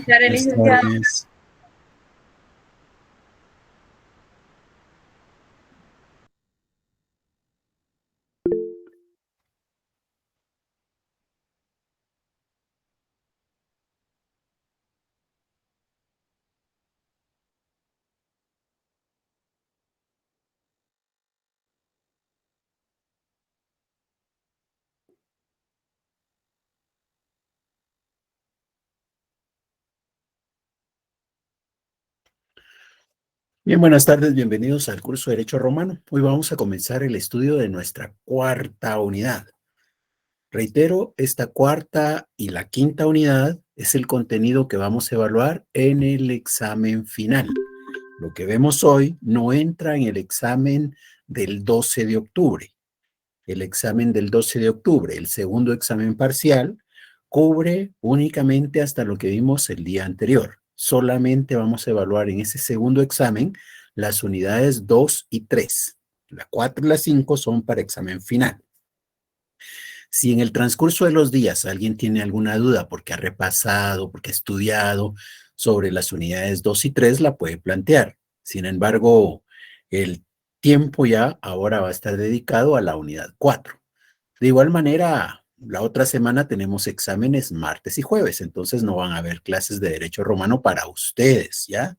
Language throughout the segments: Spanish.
Claro, Buenas licenciado. tardes. Bien, buenas tardes, bienvenidos al curso de Derecho Romano. Hoy vamos a comenzar el estudio de nuestra cuarta unidad. Reitero, esta cuarta y la quinta unidad es el contenido que vamos a evaluar en el examen final. Lo que vemos hoy no entra en el examen del 12 de octubre. El examen del 12 de octubre, el segundo examen parcial, cubre únicamente hasta lo que vimos el día anterior. Solamente vamos a evaluar en ese segundo examen las unidades 2 y 3. La 4 y la 5 son para examen final. Si en el transcurso de los días alguien tiene alguna duda porque ha repasado, porque ha estudiado sobre las unidades 2 y 3, la puede plantear. Sin embargo, el tiempo ya ahora va a estar dedicado a la unidad 4. De igual manera, la otra semana tenemos exámenes martes y jueves, entonces no van a haber clases de Derecho Romano para ustedes, ¿ya?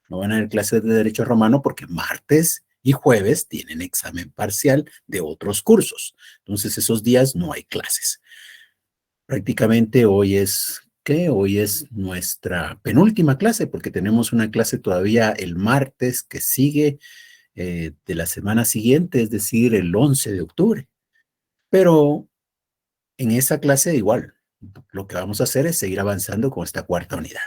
No van a haber clases de Derecho Romano porque martes y jueves tienen examen parcial de otros cursos. Entonces, esos días no hay clases. Prácticamente hoy es, ¿qué? Hoy es nuestra penúltima clase porque tenemos una clase todavía el martes que sigue de la semana siguiente, es decir, el 11 de octubre. Pero en esa clase igual, lo que vamos a hacer es seguir avanzando con esta cuarta unidad.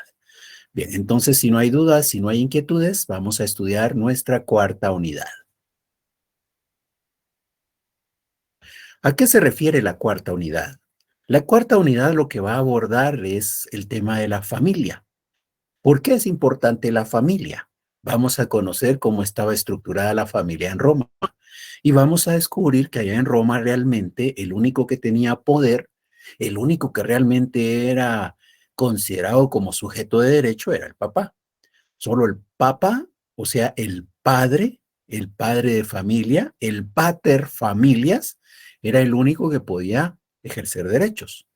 Bien, entonces si no hay dudas, si no hay inquietudes, vamos a estudiar nuestra cuarta unidad. ¿A qué se refiere la cuarta unidad? La cuarta unidad lo que va a abordar es el tema de la familia. ¿Por qué es importante la familia? Vamos a conocer cómo estaba estructurada la familia en Roma y vamos a descubrir que allá en Roma realmente el único que tenía poder, el único que realmente era considerado como sujeto de derecho era el papá. Solo el papa, o sea, el padre de familia, el pater familias, era el único que podía ejercer derechos.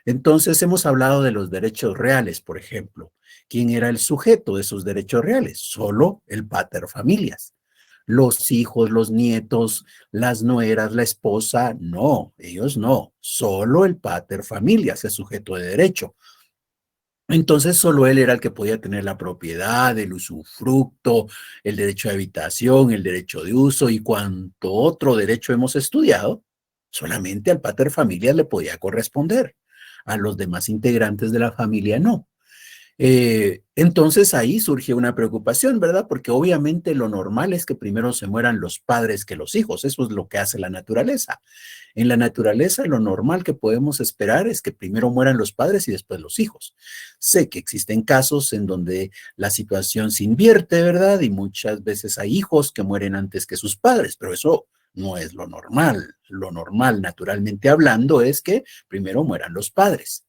Entonces hemos hablado de los derechos reales, por ejemplo. ¿Quién era el sujeto de esos derechos reales? Solo el pater familias. Los hijos, los nietos, las nueras, la esposa, no, ellos no. Solo el pater familias es sujeto de derecho. Entonces solo él era el que podía tener la propiedad, el usufructo, el derecho de habitación, el derecho de uso y cuanto otro derecho hemos estudiado, solamente al pater familias le podía corresponder. A los demás integrantes de la familia no. Entonces ahí surge una preocupación, ¿verdad? Porque obviamente lo normal es que primero se mueran los padres que los hijos. Eso es lo que hace la naturaleza. En la naturaleza lo normal que podemos esperar es que primero mueran los padres y después los hijos. Sé que existen casos en donde la situación se invierte, ¿verdad? Y muchas veces hay hijos que mueren antes que sus padres, pero eso no es lo normal. Lo normal, naturalmente hablando, es que primero mueran los padres.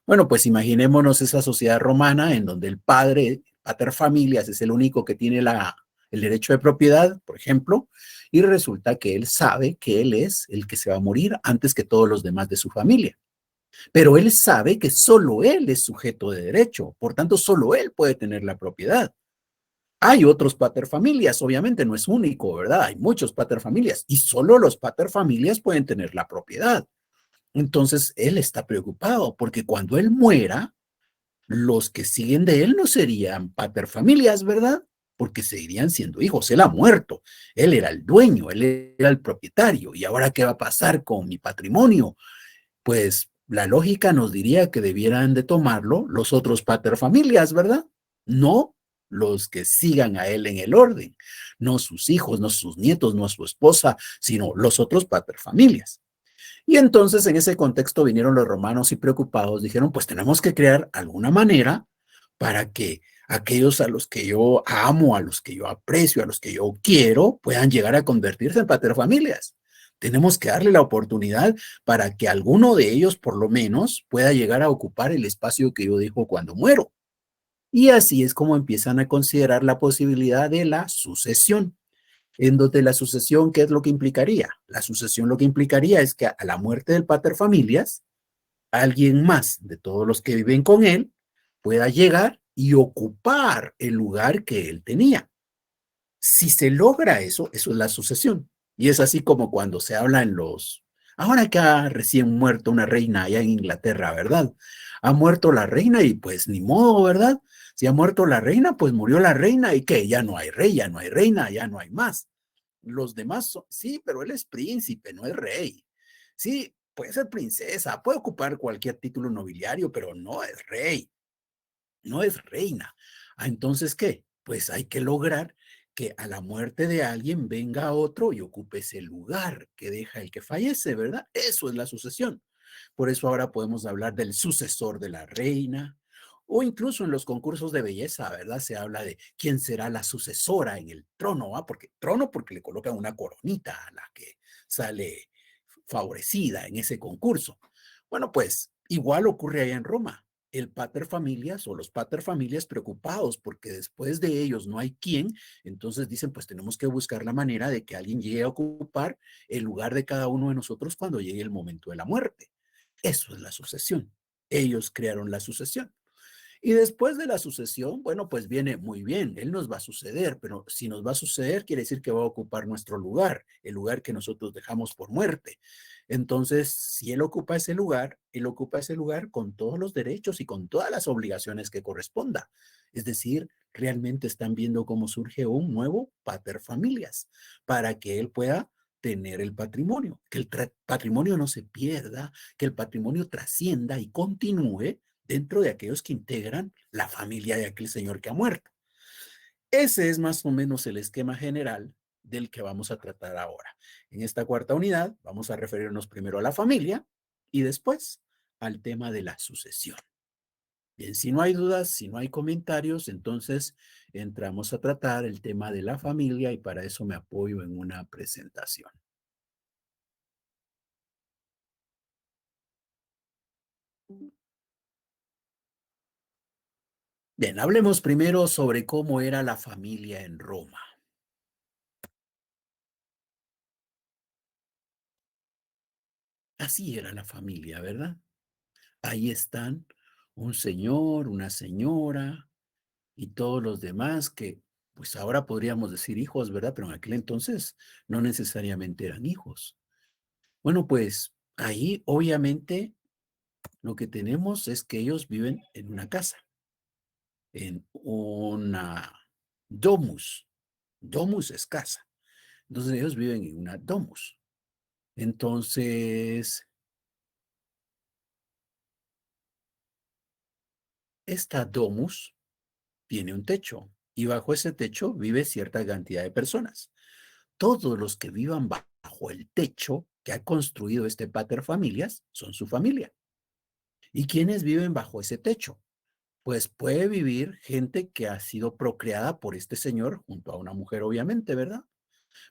Bueno, pues imaginémonos esa sociedad romana en donde el padre, pater familias, es el único que tiene el derecho de propiedad, por ejemplo, y resulta que él sabe que él es el que se va a morir antes que todos los demás de su familia. Pero él sabe que solo él es sujeto de derecho, por tanto, solo él puede tener la propiedad. Hay otros paterfamilias, obviamente no es único, ¿verdad? Hay muchos paterfamilias y solo los paterfamilias pueden tener la propiedad. Entonces, él está preocupado porque cuando él muera, los que siguen de él no serían paterfamilias, ¿verdad? Porque seguirían siendo hijos. Él ha muerto, él era el dueño, él era el propietario. ¿Y ahora qué va a pasar con mi patrimonio? Pues la lógica nos diría que debieran de tomarlo los otros paterfamilias, ¿verdad? No los que sigan a él en el orden, no sus hijos, no sus nietos, no su esposa, sino los otros paterfamilias. Y entonces en ese contexto vinieron los romanos y preocupados dijeron, pues tenemos que crear alguna manera para que aquellos a los que yo amo, a los que yo aprecio, a los que yo quiero, puedan llegar a convertirse en paterfamilias. Tenemos que darle la oportunidad para que alguno de ellos, por lo menos, pueda llegar a ocupar el espacio que yo dejo cuando muero. Y así es como empiezan a considerar la posibilidad de la sucesión. En donde la sucesión, ¿qué es lo que implicaría? La sucesión lo que implicaría es que a la muerte del pater familias, alguien más de todos los que viven con él pueda llegar y ocupar el lugar que él tenía. Si se logra eso, eso es la sucesión. Y es así como cuando se habla en los... Ahora que ha recién muerto una reina allá en Inglaterra, ¿verdad? Ha muerto la reina y pues ni modo, ¿verdad? Si ha muerto la reina, pues murió la reina y que ya no hay rey, ya no hay reina, ya no hay más. Los demás son, sí, pero él es príncipe, no es rey. Sí, puede ser princesa, puede ocupar cualquier título nobiliario, pero no es rey, no es reina. Entonces, ¿qué? Pues hay que lograr que a la muerte de alguien venga otro y ocupe ese lugar que deja el que fallece, ¿verdad? Eso es la sucesión. Por eso ahora podemos hablar del sucesor de la reina, o incluso en los concursos de belleza, ¿verdad? Se habla de quién será la sucesora en el trono, ¿ah? Porque trono porque le colocan una coronita a la que sale favorecida en ese concurso. Bueno, pues igual ocurre allá en Roma. El pater familias o los pater familias preocupados porque después de ellos no hay quien, entonces dicen, pues tenemos que buscar la manera de que alguien llegue a ocupar el lugar de cada uno de nosotros cuando llegue el momento de la muerte. Eso es la sucesión. Ellos crearon la sucesión. Y después de la sucesión, bueno, pues viene muy bien, él nos va a suceder, pero si nos va a suceder, quiere decir que va a ocupar nuestro lugar, el lugar que nosotros dejamos por muerte. Entonces, si él ocupa ese lugar, él ocupa ese lugar con todos los derechos y con todas las obligaciones que corresponda. Es decir, realmente están viendo cómo surge un nuevo pater familias para que él pueda tener el patrimonio, que el patrimonio no se pierda, que el patrimonio trascienda y continúe dentro de aquellos que integran la familia de aquel señor que ha muerto. Ese es más o menos el esquema general del que vamos a tratar ahora. En esta cuarta unidad vamos a referirnos primero a la familia y después al tema de la sucesión. Bien, si no hay dudas, si no hay comentarios, entonces entramos a tratar el tema de la familia y para eso me apoyo en una presentación. Bien, hablemos primero sobre cómo era la familia en Roma. Así era la familia, ¿verdad? Ahí están un señor, una señora y todos los demás que, pues ahora podríamos decir hijos, ¿verdad? Pero en aquel entonces no necesariamente eran hijos. Bueno, pues ahí obviamente lo que tenemos es que ellos viven en una casa, en una domus. Domus es casa. Entonces ellos viven en una domus. Entonces, esta domus tiene un techo y bajo ese techo vive cierta cantidad de personas. Todos los que vivan bajo el techo que ha construido este pater familias son su familia. ¿Y quiénes viven bajo ese techo? Pues puede vivir gente que ha sido procreada por este señor junto a una mujer, obviamente, ¿verdad?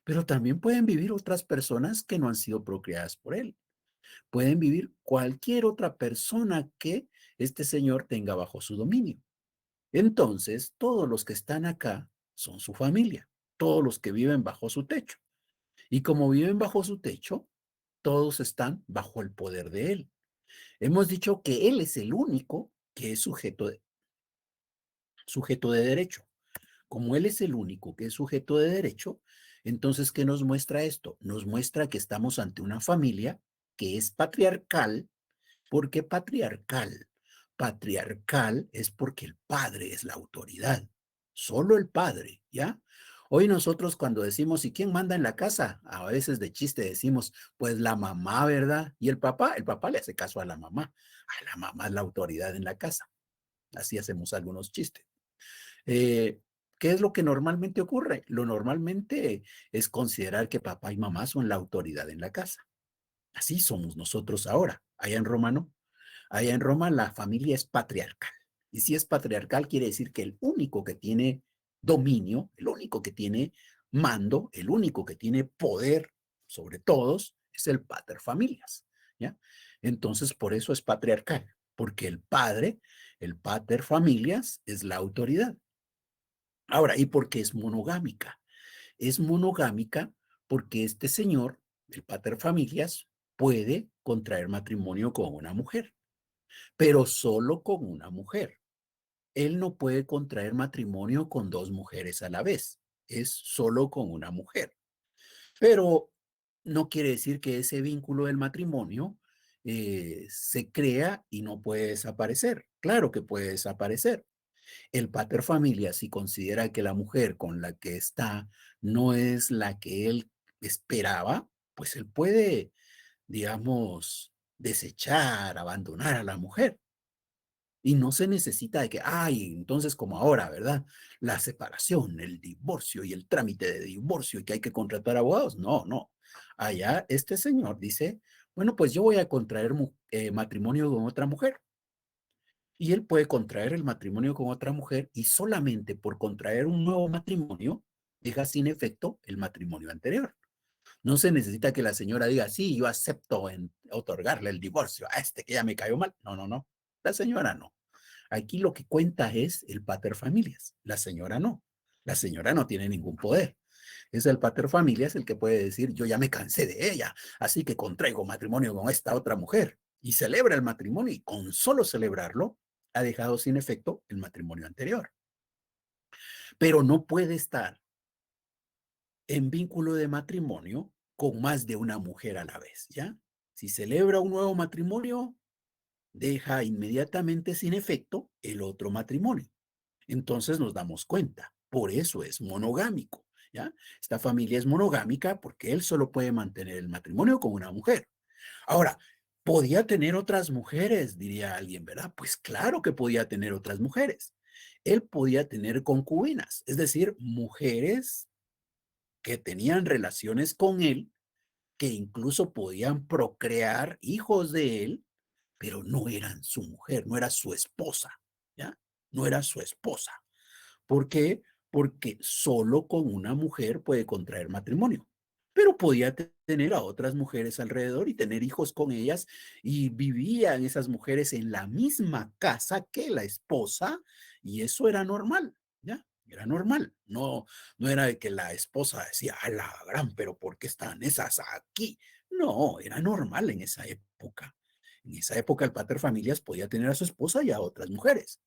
Pero también pueden vivir otras personas que no han sido procreadas por él. Pueden vivir cualquier otra persona que este señor tenga bajo su dominio. Entonces, todos los que están acá son su familia, todos los que viven bajo su techo. Y como viven bajo su techo, todos están bajo el poder de él. Hemos dicho que él es el único que es sujeto de derecho. Como él es el único que es sujeto de derecho, entonces, ¿qué nos muestra esto? Nos muestra que estamos ante una familia que es patriarcal. ¿Por qué patriarcal? Patriarcal es porque el padre es la autoridad, solo el padre, ¿ya? Hoy nosotros cuando decimos, ¿y quién manda en la casa? A veces de chiste decimos, pues la mamá, ¿verdad? Y el papá le hace caso a la mamá. A la mamá es la autoridad en la casa. Así hacemos algunos chistes. Eh, ¿Qué es lo que normalmente ocurre? Lo normalmente es considerar que papá y mamá son la autoridad en la casa. Así somos nosotros ahora. Allá en Roma no. Allá en Roma la familia es patriarcal. Y si es patriarcal, quiere decir que el único que tiene dominio, el único que tiene mando, el único que tiene poder sobre todos, es el pater familias. ¿Ya? Entonces, por eso es patriarcal. porque el pater familias, es la autoridad. Ahora, ¿y por qué es monogámica? Es monogámica porque este señor, el pater familias, puede contraer matrimonio con una mujer, pero solo con una mujer. Él no puede contraer matrimonio con dos mujeres a la vez, es solo con una mujer. Pero no quiere decir que ese vínculo del matrimonio se crea y no puede desaparecer. Claro que puede desaparecer. El pater familia, si considera que la mujer con la que está no es la que él esperaba, pues él puede, digamos, desechar, abandonar a la mujer. Y no se necesita de que, ay, entonces como ahora, ¿verdad? La separación, el divorcio y el trámite de divorcio y que hay que contratar abogados. No, no. Allá este señor dice, bueno, pues yo voy a contraer matrimonio con otra mujer. Y él puede contraer el matrimonio con otra mujer y solamente por contraer un nuevo matrimonio deja sin efecto el matrimonio anterior. No se necesita que la señora diga, sí, yo acepto en otorgarle el divorcio a este que ya me cayó mal. No, no, no. La señora no. Aquí lo que cuenta es el pater familias. La señora no. La señora no tiene ningún poder. Es el pater familias el que puede decir, yo ya me cansé de ella, así que contraigo matrimonio con esta otra mujer. Y celebra el matrimonio y con solo celebrarlo ha dejado sin efecto el matrimonio anterior. Pero no puede estar en vínculo de matrimonio con más de una mujer a la vez, ¿ya? Si celebra un nuevo matrimonio, deja inmediatamente sin efecto el otro matrimonio. Entonces nos damos cuenta, por eso es monogámico, ¿ya? Esta familia es monogámica porque él solo puede mantener el matrimonio con una mujer. Ahora, ¿podía tener otras mujeres? Diría alguien, ¿verdad? Pues claro que podía tener otras mujeres. Él podía tener concubinas, es decir, mujeres que tenían relaciones con él, que incluso podían procrear hijos de él, pero no eran su mujer, no era su esposa, ¿ya? No era su esposa. ¿Por qué? Porque solo con una mujer puede contraer matrimonio, pero podía tener a otras mujeres alrededor y tener hijos con ellas y vivían esas mujeres en la misma casa que la esposa y eso era normal, ¿ya? Era normal, no, no era de que la esposa decía, a la gran, pero ¿por qué están esas aquí? No, era normal en esa época. En esa época el pater familias podía tener a su esposa y a otras mujeres.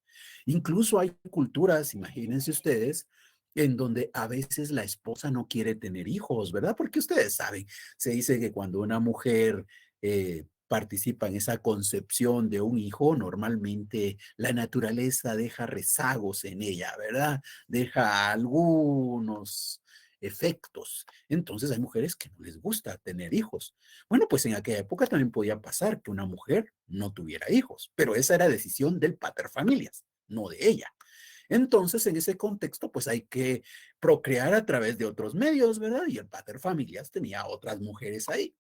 Incluso hay culturas, imagínense ustedes, en donde a veces la esposa no quiere tener hijos, ¿verdad? Porque ustedes saben, se dice que cuando una mujer participa en esa concepción de un hijo, normalmente la naturaleza deja rezagos en ella, ¿verdad? Deja algunos efectos. Entonces hay mujeres que no les gusta tener hijos. Bueno, pues en aquella época también podía pasar que una mujer no tuviera hijos, pero esa era decisión del pater familias, no de ella. Entonces, en ese contexto, pues hay que procrear a través de otros medios, ¿verdad? Y el pater familias tenía otras mujeres ahí.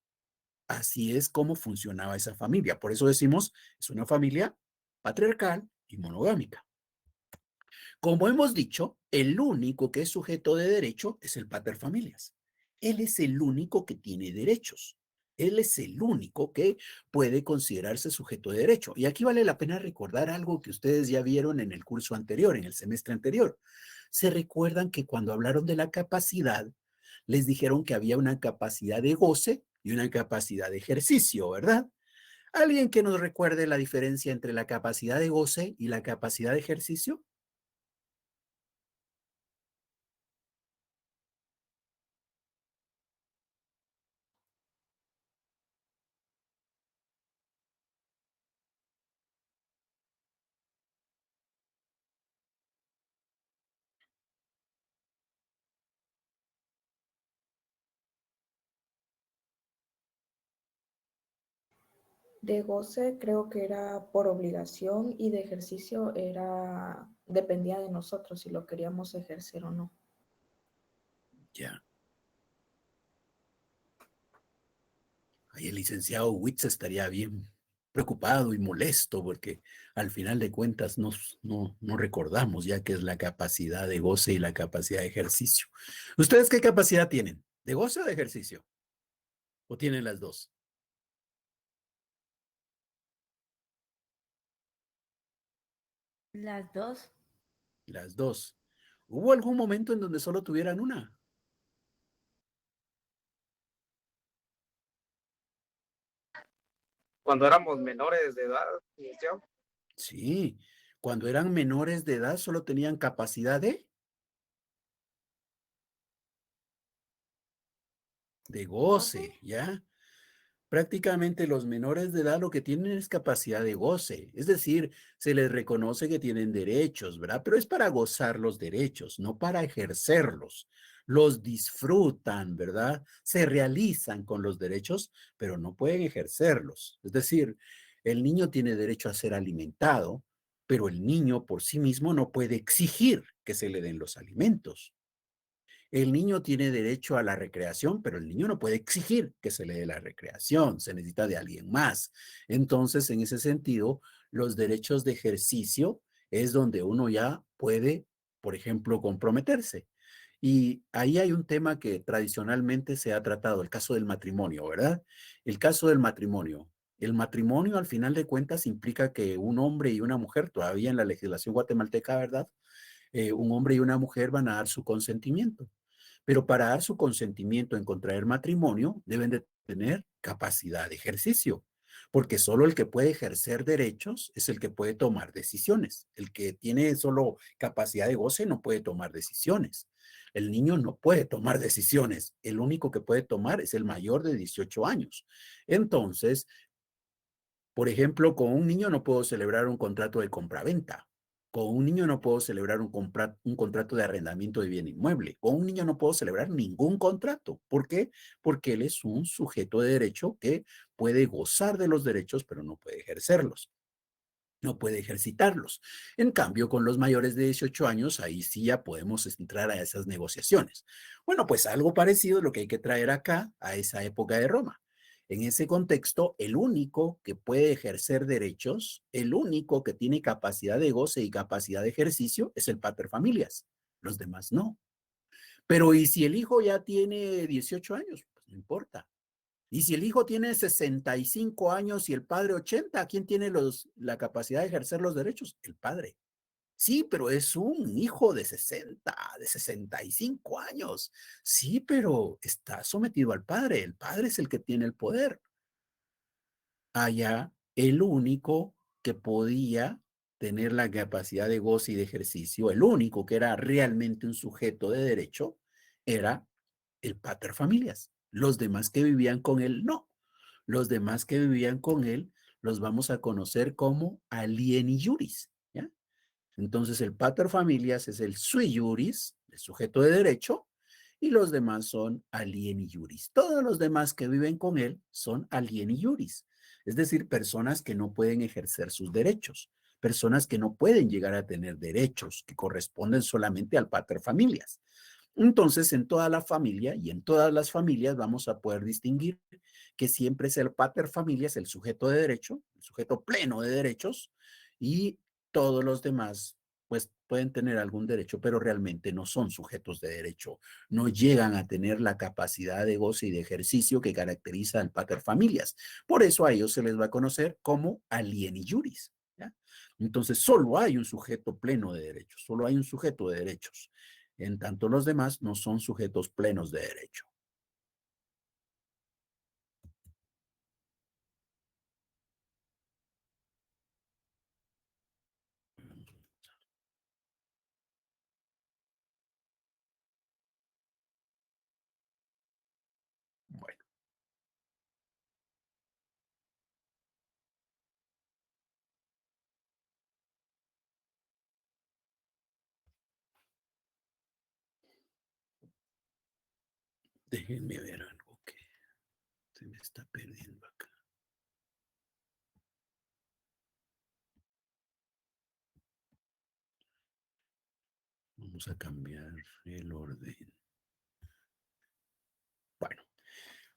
Así es como funcionaba esa familia. Por eso decimos, es una familia patriarcal y monogámica. Como hemos dicho, el único que es sujeto de derecho es el pater familias. Él es el único que tiene derechos. Él es el único que puede considerarse sujeto de derecho. Y aquí vale la pena recordar algo que ustedes ya vieron en el curso anterior, en el semestre anterior. Se recuerdan que cuando hablaron de la capacidad, les dijeron que había una capacidad de goce y una capacidad de ejercicio, ¿verdad? ¿Alguien que nos recuerde la diferencia entre la capacidad de goce y la capacidad de ejercicio? De goce creo que era por obligación y de ejercicio dependía de nosotros si lo queríamos ejercer o no. Ya. Ahí el licenciado Witz estaría bien preocupado y molesto porque al final de cuentas no recordamos ya qué es la capacidad de goce y la capacidad de ejercicio. ¿Ustedes qué capacidad tienen? ¿De goce o de ejercicio? ¿O tienen las dos? Las dos. Las dos. ¿Hubo algún momento en donde solo tuvieran una? Cuando éramos menores de edad, inició. Sí, cuando eran menores de edad solo tenían capacidad de goce, ¿ya? Prácticamente los menores de edad lo que tienen es capacidad de goce, es decir, se les reconoce que tienen derechos, ¿verdad? Pero es para gozar los derechos, no para ejercerlos. Los disfrutan, ¿verdad? Se realizan con los derechos, pero no pueden ejercerlos. Es decir, el niño tiene derecho a ser alimentado, pero el niño por sí mismo no puede exigir que se le den los alimentos. El niño tiene derecho a la recreación, pero el niño no puede exigir que se le dé la recreación, se necesita de alguien más. Entonces, en ese sentido, los derechos de ejercicio es donde uno ya puede, por ejemplo, comprometerse. Y ahí hay un tema que tradicionalmente se ha tratado, el caso del matrimonio, ¿verdad? El caso del matrimonio. El matrimonio, al final de cuentas, implica que un hombre y una mujer, todavía en la legislación guatemalteca, ¿verdad? Un hombre y una mujer van a dar su consentimiento. Pero para dar su consentimiento en contraer matrimonio, deben de tener capacidad de ejercicio, porque solo el que puede ejercer derechos es el que puede tomar decisiones. El que tiene solo capacidad de goce no puede tomar decisiones. El niño no puede tomar decisiones. El único que puede tomar es el mayor de 18 años. Entonces, por ejemplo, con un niño no puedo celebrar un contrato de compraventa. Con un niño no puedo celebrar un contrato de arrendamiento de bien inmueble. Con un niño no puedo celebrar ningún contrato. ¿Por qué? Porque él es un sujeto de derecho que puede gozar de los derechos, pero no puede ejercerlos, no puede ejercitarlos. En cambio, con los mayores de 18 años, ahí sí ya podemos entrar a esas negociaciones. Bueno, pues algo parecido es lo que hay que traer acá a esa época de Roma. En ese contexto, el único que puede ejercer derechos, el único que tiene capacidad de goce y capacidad de ejercicio es el pater familias. Los demás no. Pero ¿y si el hijo ya tiene 18 años? Pues no importa. Y si el hijo tiene 65 años y el padre 80, ¿quién tiene la capacidad de ejercer los derechos? El padre. Sí, pero es un hijo de 60, de 65 años. Sí, pero está sometido al padre. El padre es el que tiene el poder. Allá, el único que podía tener la capacidad de goce y de ejercicio, el único que era realmente un sujeto de derecho, era el pater familias. Los demás que vivían con él, no. Los demás que vivían con él los vamos a conocer como alieni juris, ¿ya? Entonces el pater familias es el sui juris, el sujeto de derecho, y los demás son alieni juris. Todos los demás que viven con él son alieni juris, es decir, personas que no pueden ejercer sus derechos, personas que no pueden llegar a tener derechos que corresponden solamente al pater familias. Entonces, en toda la familia y en todas las familias vamos a poder distinguir que siempre es el pater familias, el sujeto de derecho, el sujeto pleno de derechos, y todos los demás, pues pueden tener algún derecho, pero realmente no son sujetos de derecho, no llegan a tener la capacidad de goce y de ejercicio que caracteriza al pater familias. Por eso a ellos se les va a conocer como alieni juris, ¿ya? Entonces, solo hay un sujeto pleno de derechos, solo hay un sujeto de derechos. En tanto, los demás no son sujetos plenos de derecho. Bueno, déjenme ver algo que se me está perdiendo acá. Vamos a cambiar el orden. Bueno,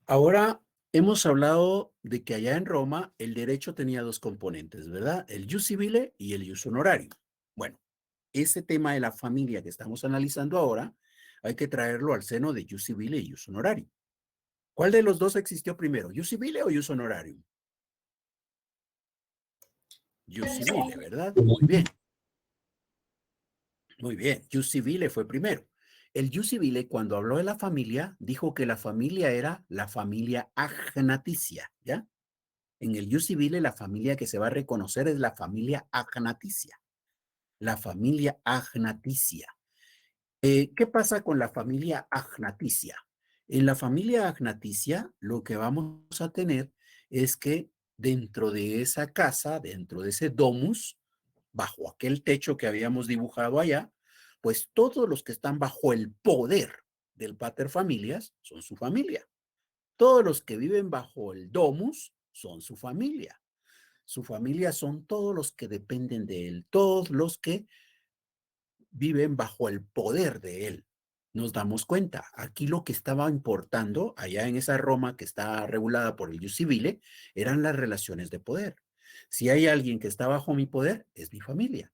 ahora hemos hablado de que allá en Roma el derecho tenía dos componentes, ¿verdad? El jus civile y el jus honorario. Bueno, ese tema de la familia que estamos analizando ahora, hay que traerlo al seno de jus civile y jus honorario. ¿Cuál de los dos existió primero, jus civile o jus honorario? Jus civile, ¿verdad? Muy bien. Muy bien, jus civile fue primero. El jus civile, cuando habló de la familia, dijo que la familia era la familia agnaticia, ¿ya? En el jus civile, la familia que se va a reconocer es la familia agnaticia. La familia agnaticia. ¿Qué pasa con la familia agnaticia? En la familia agnaticia, lo que vamos a tener es que dentro de esa casa, dentro de ese domus, bajo aquel techo que habíamos dibujado allá, pues todos los que están bajo el poder del pater familias son su familia. Todos los que viven bajo el domus son su familia. Su familia son todos los que dependen de él, todos los que viven bajo el poder de él. Nos damos cuenta, aquí lo que estaba importando, allá en esa Roma que está regulada por el jus civile, eran las relaciones de poder. Si hay alguien que está bajo mi poder, es mi familia.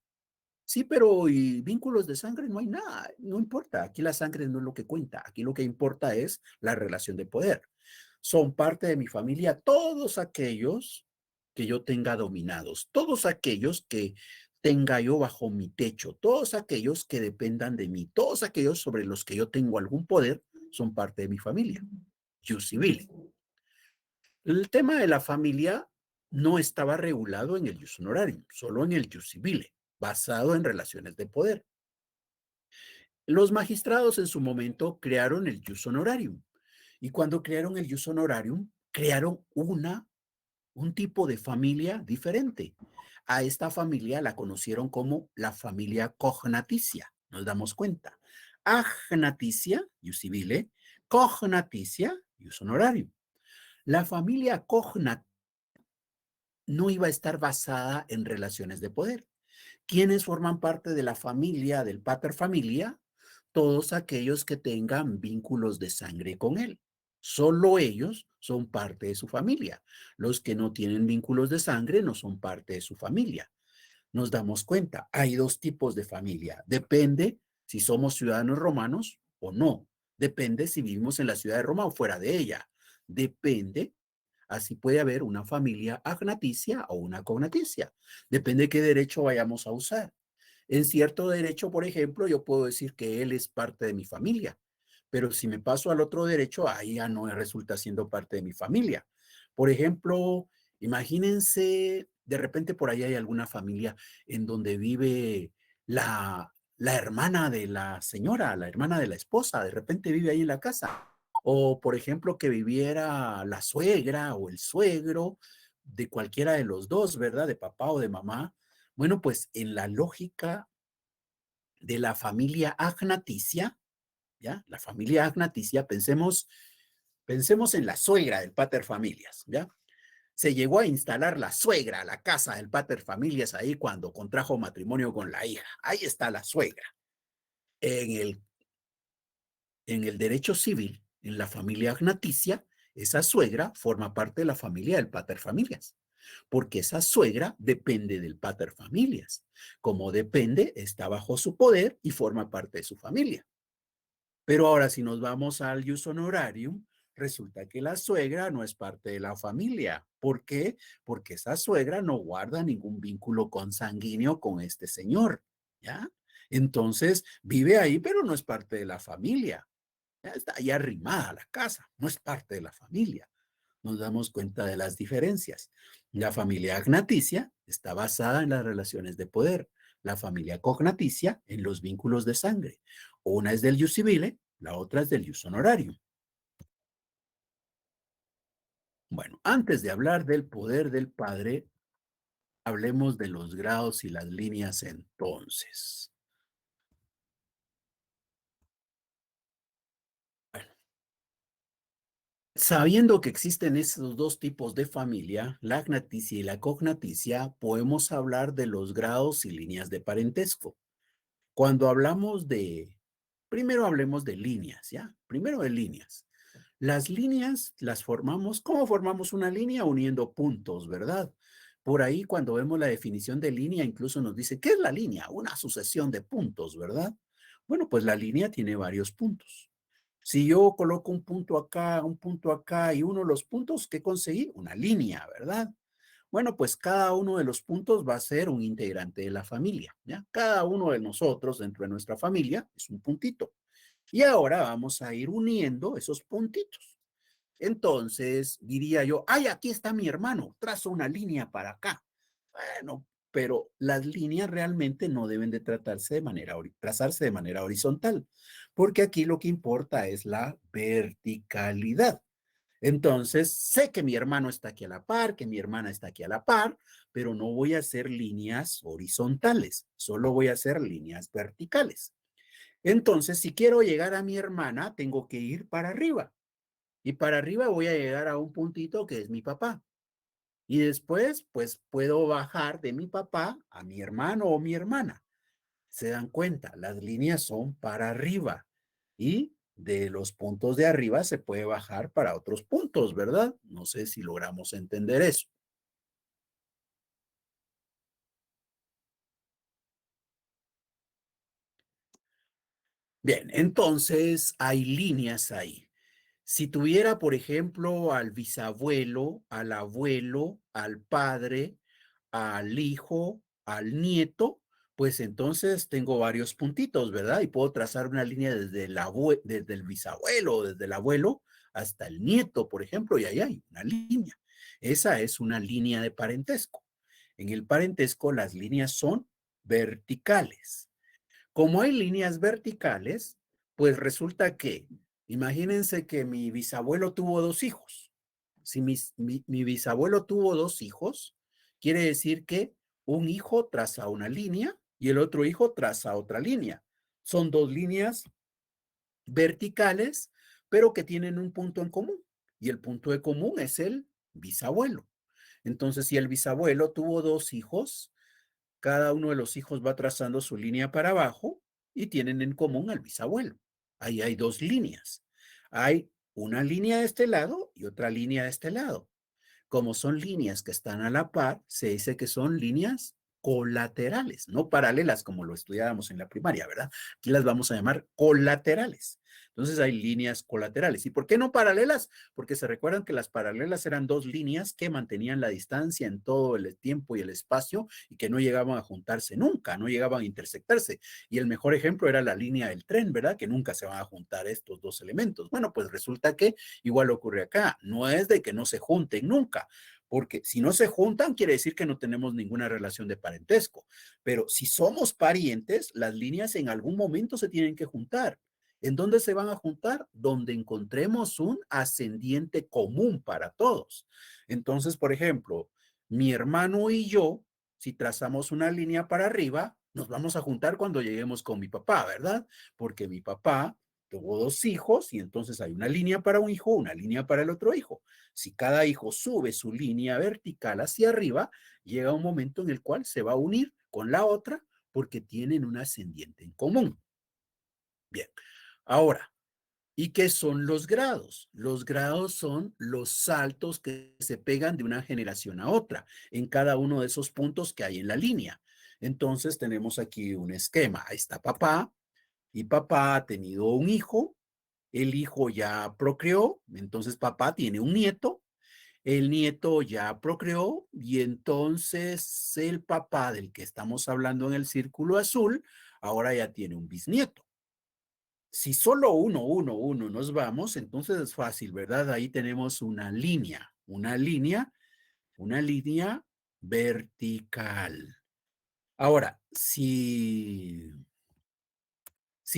Sí, pero y vínculos de sangre no hay nada, no importa. Aquí la sangre no es lo que cuenta, aquí lo que importa es la relación de poder. Son parte de mi familia todos aquellos que yo tenga dominados, todos aquellos que tenga yo bajo mi techo, todos aquellos que dependan de mí, todos aquellos sobre los que yo tengo algún poder, son parte de mi familia. Jus civile. El tema de la familia no estaba regulado en el jus honorarium, solo en el jus civile, basado en relaciones de poder. Los magistrados en su momento crearon el jus honorarium y cuando crearon el jus honorarium, crearon un tipo de familia diferente. A esta familia la conocieron como la familia cognaticia, nos damos cuenta. Agnaticia, jus civile, cognaticia, jus honorarium. La familia cognat no iba a estar basada en relaciones de poder. ¿Quiénes forman parte de la familia del pater familia? Todos aquellos que tengan vínculos de sangre con él. Solo ellos son parte de su familia. Los que no tienen vínculos de sangre no son parte de su familia. Nos damos cuenta, hay dos tipos de familia. Depende si somos ciudadanos romanos o no. Depende si vivimos en la ciudad de Roma o fuera de ella. Depende. Así puede haber una familia agnaticia o una cognaticia. Depende de qué derecho vayamos a usar. En cierto derecho, por ejemplo, yo puedo decir que él es parte de mi familia, pero si me paso al otro derecho, ahí ya no resulta siendo parte de mi familia. Por ejemplo, imagínense, de repente por ahí hay alguna familia en donde vive la hermana de la señora, la hermana de la esposa, de repente vive ahí en la casa. O, por ejemplo, que viviera la suegra o el suegro de cualquiera de los dos, ¿verdad? De papá o de mamá. Bueno, pues en la lógica de la familia agnaticia, ¿ya? La familia agnaticia, pensemos en la suegra del pater familias, ¿ya? Se llegó a instalar la suegra a la casa del pater familias ahí cuando contrajo matrimonio con la hija. Ahí está la suegra. En el En el derecho civil, en la familia agnaticia, esa suegra forma parte de la familia del pater familias, porque esa suegra depende del pater familias. Como depende, está bajo su poder y forma parte de su familia. Pero ahora, si nos vamos al jus honorarium, resulta que la suegra no es parte de la familia. ¿Por qué? Porque esa suegra no guarda ningún vínculo consanguíneo con este señor, ¿ya? Entonces, vive ahí, pero no es parte de la familia. Ya está ahí arrimada a la casa, no es parte de la familia. Nos damos cuenta de las diferencias. La familia agnaticia está basada en las relaciones de poder. La familia cognaticia en los vínculos de sangre. Una es del jus civile, la otra es del jus honorarium. Bueno, antes de hablar del poder del padre, hablemos de los grados y las líneas entonces. Bueno, sabiendo que existen esos dos tipos de familia, la agnaticia y la cognaticia, podemos hablar de los grados y líneas de parentesco. Cuando hablamos primero hablemos de líneas, ¿ya? Primero de líneas. Las líneas las formamos, ¿cómo formamos una línea? Uniendo puntos, ¿verdad? Por ahí cuando vemos la definición de línea, incluso nos dice, ¿qué es la línea? Una sucesión de puntos, ¿verdad? Bueno, pues la línea tiene varios puntos. Si yo coloco un punto acá y uno de los puntos, ¿qué conseguí? Una línea, ¿verdad? Bueno, pues cada uno de los puntos va a ser un integrante de la familia, ¿ya? Cada uno de nosotros dentro de nuestra familia es un puntito. Y ahora vamos a ir uniendo esos puntitos. Entonces diría yo, ay, aquí está mi hermano, trazo una línea para acá. Bueno, pero las líneas realmente no deben de trazarse de manera horizontal, porque aquí lo que importa es la verticalidad. Entonces, sé que mi hermano está aquí a la par, que mi hermana está aquí a la par, pero no voy a hacer líneas horizontales, solo voy a hacer líneas verticales. Entonces, si quiero llegar a mi hermana, tengo que ir para arriba. Y para arriba voy a llegar a un puntito que es mi papá. Y después, pues puedo bajar de mi papá a mi hermano o mi hermana. Se dan cuenta, las líneas son para arriba y de los puntos de arriba se puede bajar para otros puntos, ¿verdad? No sé si logramos entender eso. Bien, entonces hay líneas ahí. Si tuviera, por ejemplo, al bisabuelo, al abuelo, al padre, al hijo, al nieto, pues entonces tengo varios puntitos, ¿verdad? Y puedo trazar una línea desde el bisabuelo, desde el abuelo hasta el nieto, por ejemplo, y ahí hay una línea. Esa es una línea de parentesco. En el parentesco las líneas son verticales. Como hay líneas verticales, pues resulta que, imagínense que mi bisabuelo tuvo dos hijos. Si mi bisabuelo tuvo dos hijos, quiere decir que un hijo traza una línea y el otro hijo traza otra línea. Son dos líneas verticales, pero que tienen un punto en común. Y el punto de común es el bisabuelo. Entonces, si el bisabuelo tuvo dos hijos, cada uno de los hijos va trazando su línea para abajo y tienen en común al bisabuelo. Ahí hay dos líneas. Hay una línea de este lado y otra línea de este lado. Como son líneas que están a la par, se dice que son líneas colaterales, no paralelas como lo estudiábamos en la primaria, ¿verdad? Aquí las vamos a llamar colaterales. Entonces hay líneas colaterales. ¿Y por qué no paralelas? Porque se recuerdan que las paralelas eran dos líneas que mantenían la distancia en todo el tiempo y el espacio y que no llegaban a juntarse nunca, no llegaban a intersectarse. Y el mejor ejemplo era la línea del tren, ¿verdad? Que nunca se van a juntar estos dos elementos. Bueno, pues resulta que igual ocurre acá. No es de que no se junten nunca, porque si no se juntan, quiere decir que no tenemos ninguna relación de parentesco. Pero si somos parientes, las líneas en algún momento se tienen que juntar. ¿En dónde se van a juntar? Donde encontremos un ascendiente común para todos. Entonces, por ejemplo, mi hermano y yo, si trazamos una línea para arriba, nos vamos a juntar cuando lleguemos con mi papá, ¿verdad? Porque mi papá tuvo dos hijos y entonces hay una línea para un hijo, una línea para el otro hijo. Si cada hijo sube su línea vertical hacia arriba, llega un momento en el cual se va a unir con la otra porque tienen un ascendiente en común. Bien, ahora, ¿y qué son los grados? Los grados son los saltos que se pegan de una generación a otra en cada uno de esos puntos que hay en la línea. Entonces tenemos aquí un esquema. Ahí está papá y papá ha tenido un hijo. El hijo ya procreó, entonces papá tiene un nieto. El nieto ya procreó y entonces el papá del que estamos hablando en el círculo azul ahora ya tiene un bisnieto. Si solo uno nos vamos, entonces es fácil, ¿verdad? Ahí tenemos una línea vertical. Ahora, si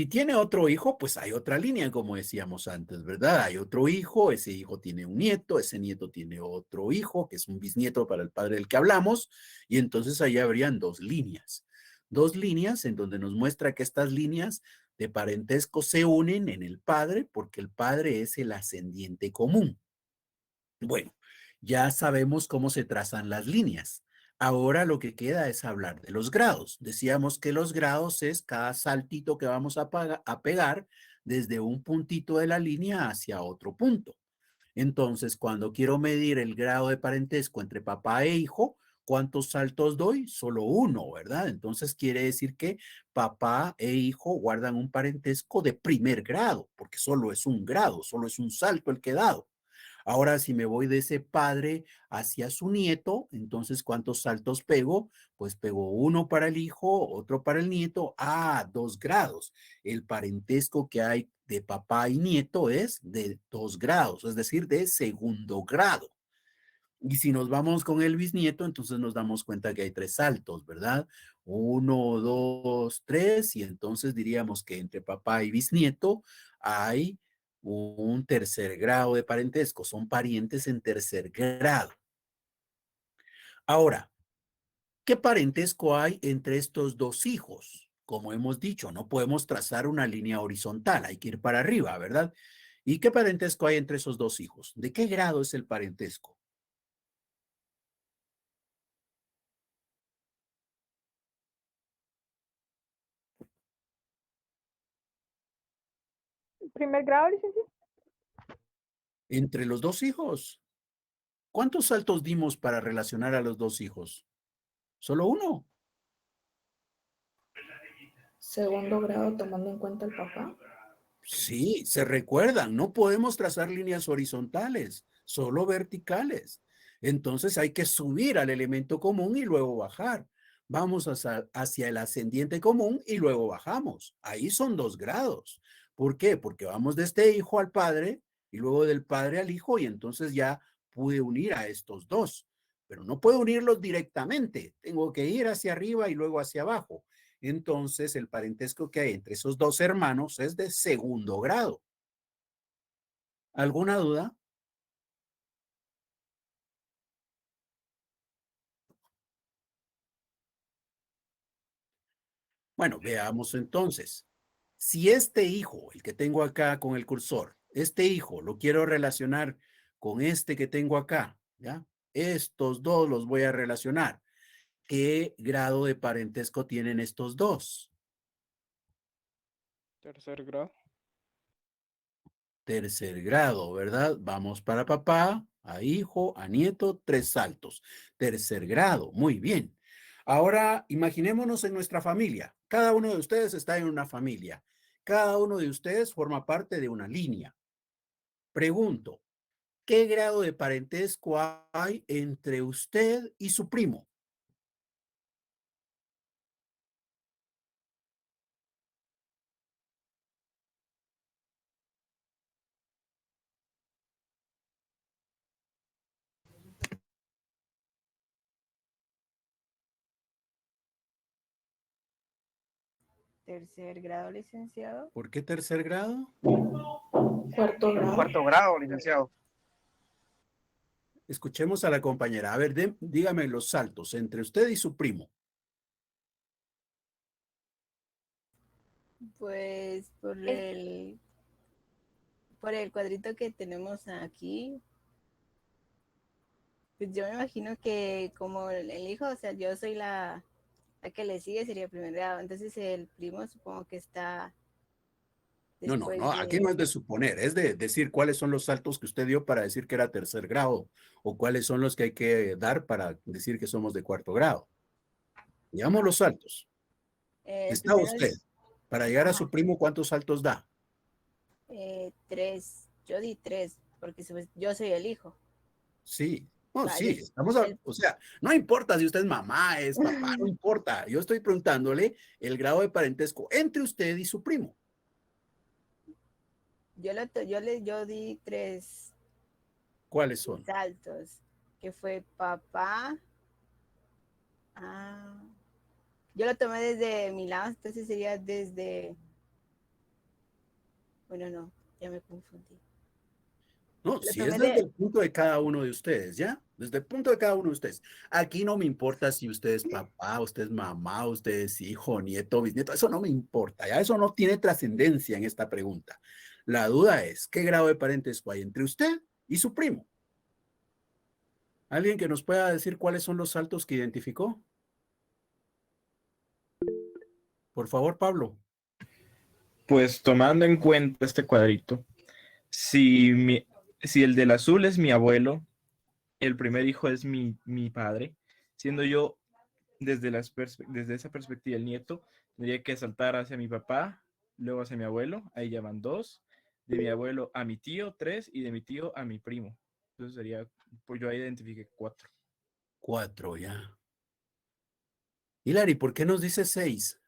tiene otro hijo, pues hay otra línea, como decíamos antes, ¿verdad? Hay otro hijo, ese hijo tiene un nieto, ese nieto tiene otro hijo, que es un bisnieto para el padre del que hablamos, y entonces ahí habrían dos líneas. Dos líneas en donde nos muestra que estas líneas de parentesco se unen en el padre porque el padre es el ascendiente común. Bueno, ya sabemos cómo se trazan las líneas. Ahora lo que queda es hablar de los grados. Decíamos que los grados es cada saltito que vamos a pegar desde un puntito de la línea hacia otro punto. Entonces, cuando quiero medir el grado de parentesco entre papá e hijo, ¿cuántos saltos doy? Solo uno, ¿verdad? Entonces quiere decir que papá e hijo guardan un parentesco de primer grado, porque solo es un grado, solo es un salto el que he dado. Ahora, si me voy de ese padre hacia su nieto, entonces, ¿cuántos saltos pego? Pues pego uno para el hijo, otro para el nieto. 2 grados. El parentesco que hay de papá y nieto es de 2 grados, es decir, de segundo grado. Y si nos vamos con el bisnieto, entonces nos damos cuenta que hay 3 saltos, ¿verdad? 1, 2, 3, y entonces diríamos que entre papá y bisnieto hay un tercer grado de parentesco, son parientes en tercer grado. Ahora, ¿qué parentesco hay entre estos dos hijos? Como hemos dicho, no podemos trazar una línea horizontal, hay que ir para arriba, ¿verdad? ¿Y qué parentesco hay entre esos dos hijos? ¿De qué grado es el parentesco? ¿Primer grado, licenciado? Entre los dos hijos. ¿Cuántos saltos dimos para relacionar a los dos hijos? Solo uno. Segundo grado tomando en cuenta el papá. Sí, se recuerdan, no podemos trazar líneas horizontales, solo verticales. Entonces hay que subir al elemento común y luego bajar. Vamos hacia el ascendiente común y luego bajamos. Ahí son 2 grados. ¿Por qué? Porque vamos de este hijo al padre y luego del padre al hijo y entonces ya pude unir a estos dos. Pero no puedo unirlos directamente. Tengo que ir hacia arriba y luego hacia abajo. Entonces, el parentesco que hay entre esos dos hermanos es de segundo grado. ¿Alguna duda? Bueno, veamos entonces. Si este hijo, el que tengo acá con el cursor, este hijo lo quiero relacionar con este que tengo acá, ¿ya? Estos dos los voy a relacionar. ¿Qué grado de parentesco tienen estos dos? Tercer grado. Tercer grado, ¿verdad? Vamos para papá, a hijo, a nieto, 3 saltos. Tercer grado, muy bien. Ahora, imaginémonos en nuestra familia. Cada uno de ustedes está en una familia. Cada uno de ustedes forma parte de una línea. Pregunto, ¿qué grado de parentesco hay entre usted y su primo? Tercer grado, licenciado. ¿Por qué tercer grado? Cuarto grado. Cuarto grado, licenciado. Escuchemos a la compañera. A ver, dígame los saltos entre usted y su primo. Pues por el cuadrito que tenemos aquí, pues yo me imagino que como el hijo, o sea, yo soy la que le sigue, sería el primer grado. Entonces el primo supongo que está No, no, después no, aquí no de... es de suponer, es de decir cuáles son los saltos que usted dio para decir que era tercer grado o cuáles son los que hay que dar para decir que somos de cuarto grado. Digamos los saltos. El Está primero usted. es Para llegar a ajá, su primo, ¿cuántos saltos da? 3. Yo di 3, porque yo soy el hijo. Sí. No, Va, sí, o sea, no importa si usted es mamá, es papá, no importa. Yo estoy preguntándole el grado de parentesco entre usted y su primo. yo di 3 ¿Cuáles son? saltos, que fue papá. Ah, yo lo tomé desde mi lado, entonces sería desde... Bueno, no, ya me confundí. No, Lo si es tomé desde de... el punto de cada uno de ustedes, ¿ya? Desde el punto de cada uno de ustedes. Aquí no me importa si usted es papá, usted es mamá, usted es hijo, nieto, bisnieto, eso no me importa, ya eso no tiene trascendencia en esta pregunta. La duda es, ¿qué grado de parentesco hay entre usted y su primo? ¿Alguien que nos pueda decir cuáles son los saltos que identificó? Por favor, Pablo. Pues tomando en cuenta este cuadrito, si, si el del azul es mi abuelo, el primer hijo es mi padre, siendo yo desde esa perspectiva el nieto, tendría que saltar hacia mi papá, luego hacia mi abuelo, ahí ya van 2, de mi abuelo a mi tío 3 y de mi tío a mi primo. Entonces sería, pues yo ahí identifiqué 4. 4, ya. Hilary, ¿por qué nos dice 6?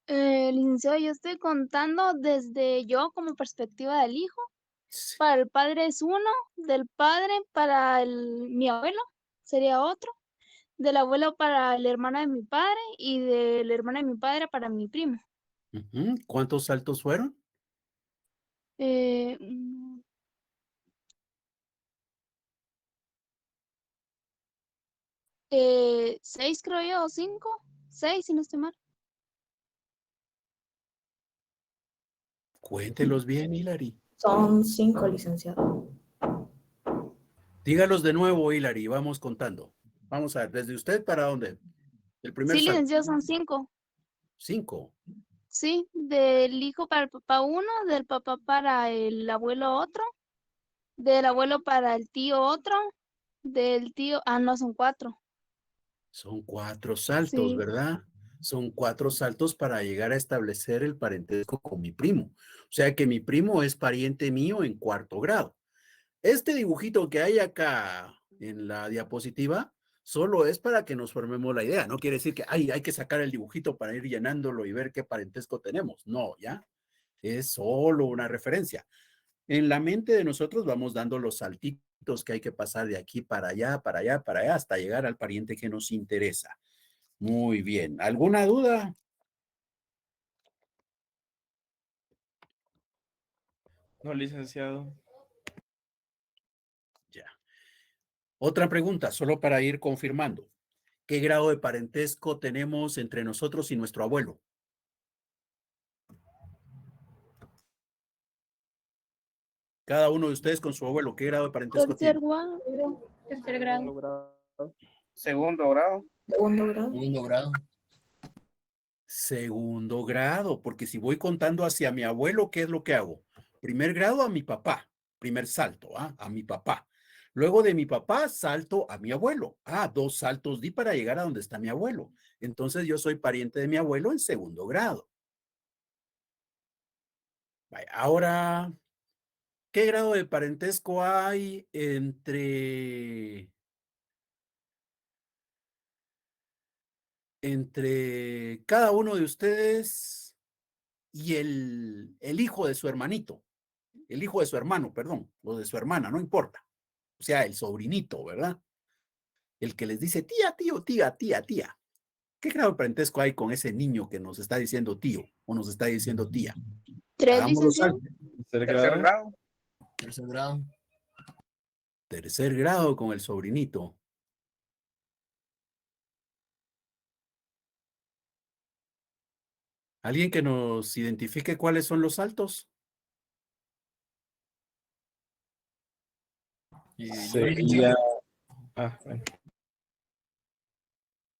Licenciado, yo estoy contando desde yo como perspectiva del hijo. Para el padre es 1, del padre para mi abuelo sería otro, del abuelo para el hermano de mi padre y del hermano de mi padre para mi primo. ¿Cuántos saltos fueron? Eh, mm, 6 creo yo, o 5, 6 si no estoy mal. Cuéntelos bien, Hilary. Son 5, licenciado. Dígalos de nuevo, Hilary, vamos contando. Vamos a ver, ¿desde usted para dónde? El primer Sí, salto. licenciado, son 5. 5. Sí, del hijo para el papá 1, del papá para el abuelo otro, del abuelo para el tío otro, del tío, no, son 4. Son 4 saltos, Sí. ¿verdad? Son 4 saltos para llegar a establecer el parentesco con mi primo. O sea que mi primo es pariente mío en 4º grado. Este dibujito que hay acá en la diapositiva solo es para que nos formemos la idea. No quiere decir que hay que sacar el dibujito para ir llenándolo y ver qué parentesco tenemos. No, ¿ya? Es solo una referencia. En la mente de nosotros vamos dando los saltitos que hay que pasar de aquí para allá, para allá, para allá, hasta llegar al pariente que nos interesa. Muy bien. ¿Alguna duda? No, licenciado. Ya. Otra pregunta, solo para ir confirmando. ¿Qué grado de parentesco tenemos entre nosotros y nuestro abuelo? Cada uno de ustedes con su abuelo, ¿qué grado de parentesco Tercer tiene? grado. Tercer grado. Segundo grado. Segundo grado. Segundo grado. Segundo grado, porque si voy contando hacia mi abuelo, ¿qué es lo que hago? Primer grado a mi papá, primer salto, a mi papá. Luego de mi papá, salto a mi abuelo. 2 saltos di para llegar a donde está mi abuelo. Entonces yo soy pariente de mi abuelo en segundo grado. Vaya, ahora, ¿qué grado de parentesco hay entre cada uno de ustedes y el hijo de su hermanito? El hijo de su hermano, perdón, o de su hermana, no importa. O sea, el sobrinito, ¿verdad? El que les dice tía, tío, tía, tía, tía. ¿Qué grado de parentesco hay con ese niño que nos está diciendo tío o nos está diciendo tía? 3, Hagamos los licenciado. saltos. Tercer Tercer grado. grado. Tercer grado. Tercer grado con el sobrinito. ¿Alguien que nos identifique cuáles son los saltos? Yo Sería. Bueno.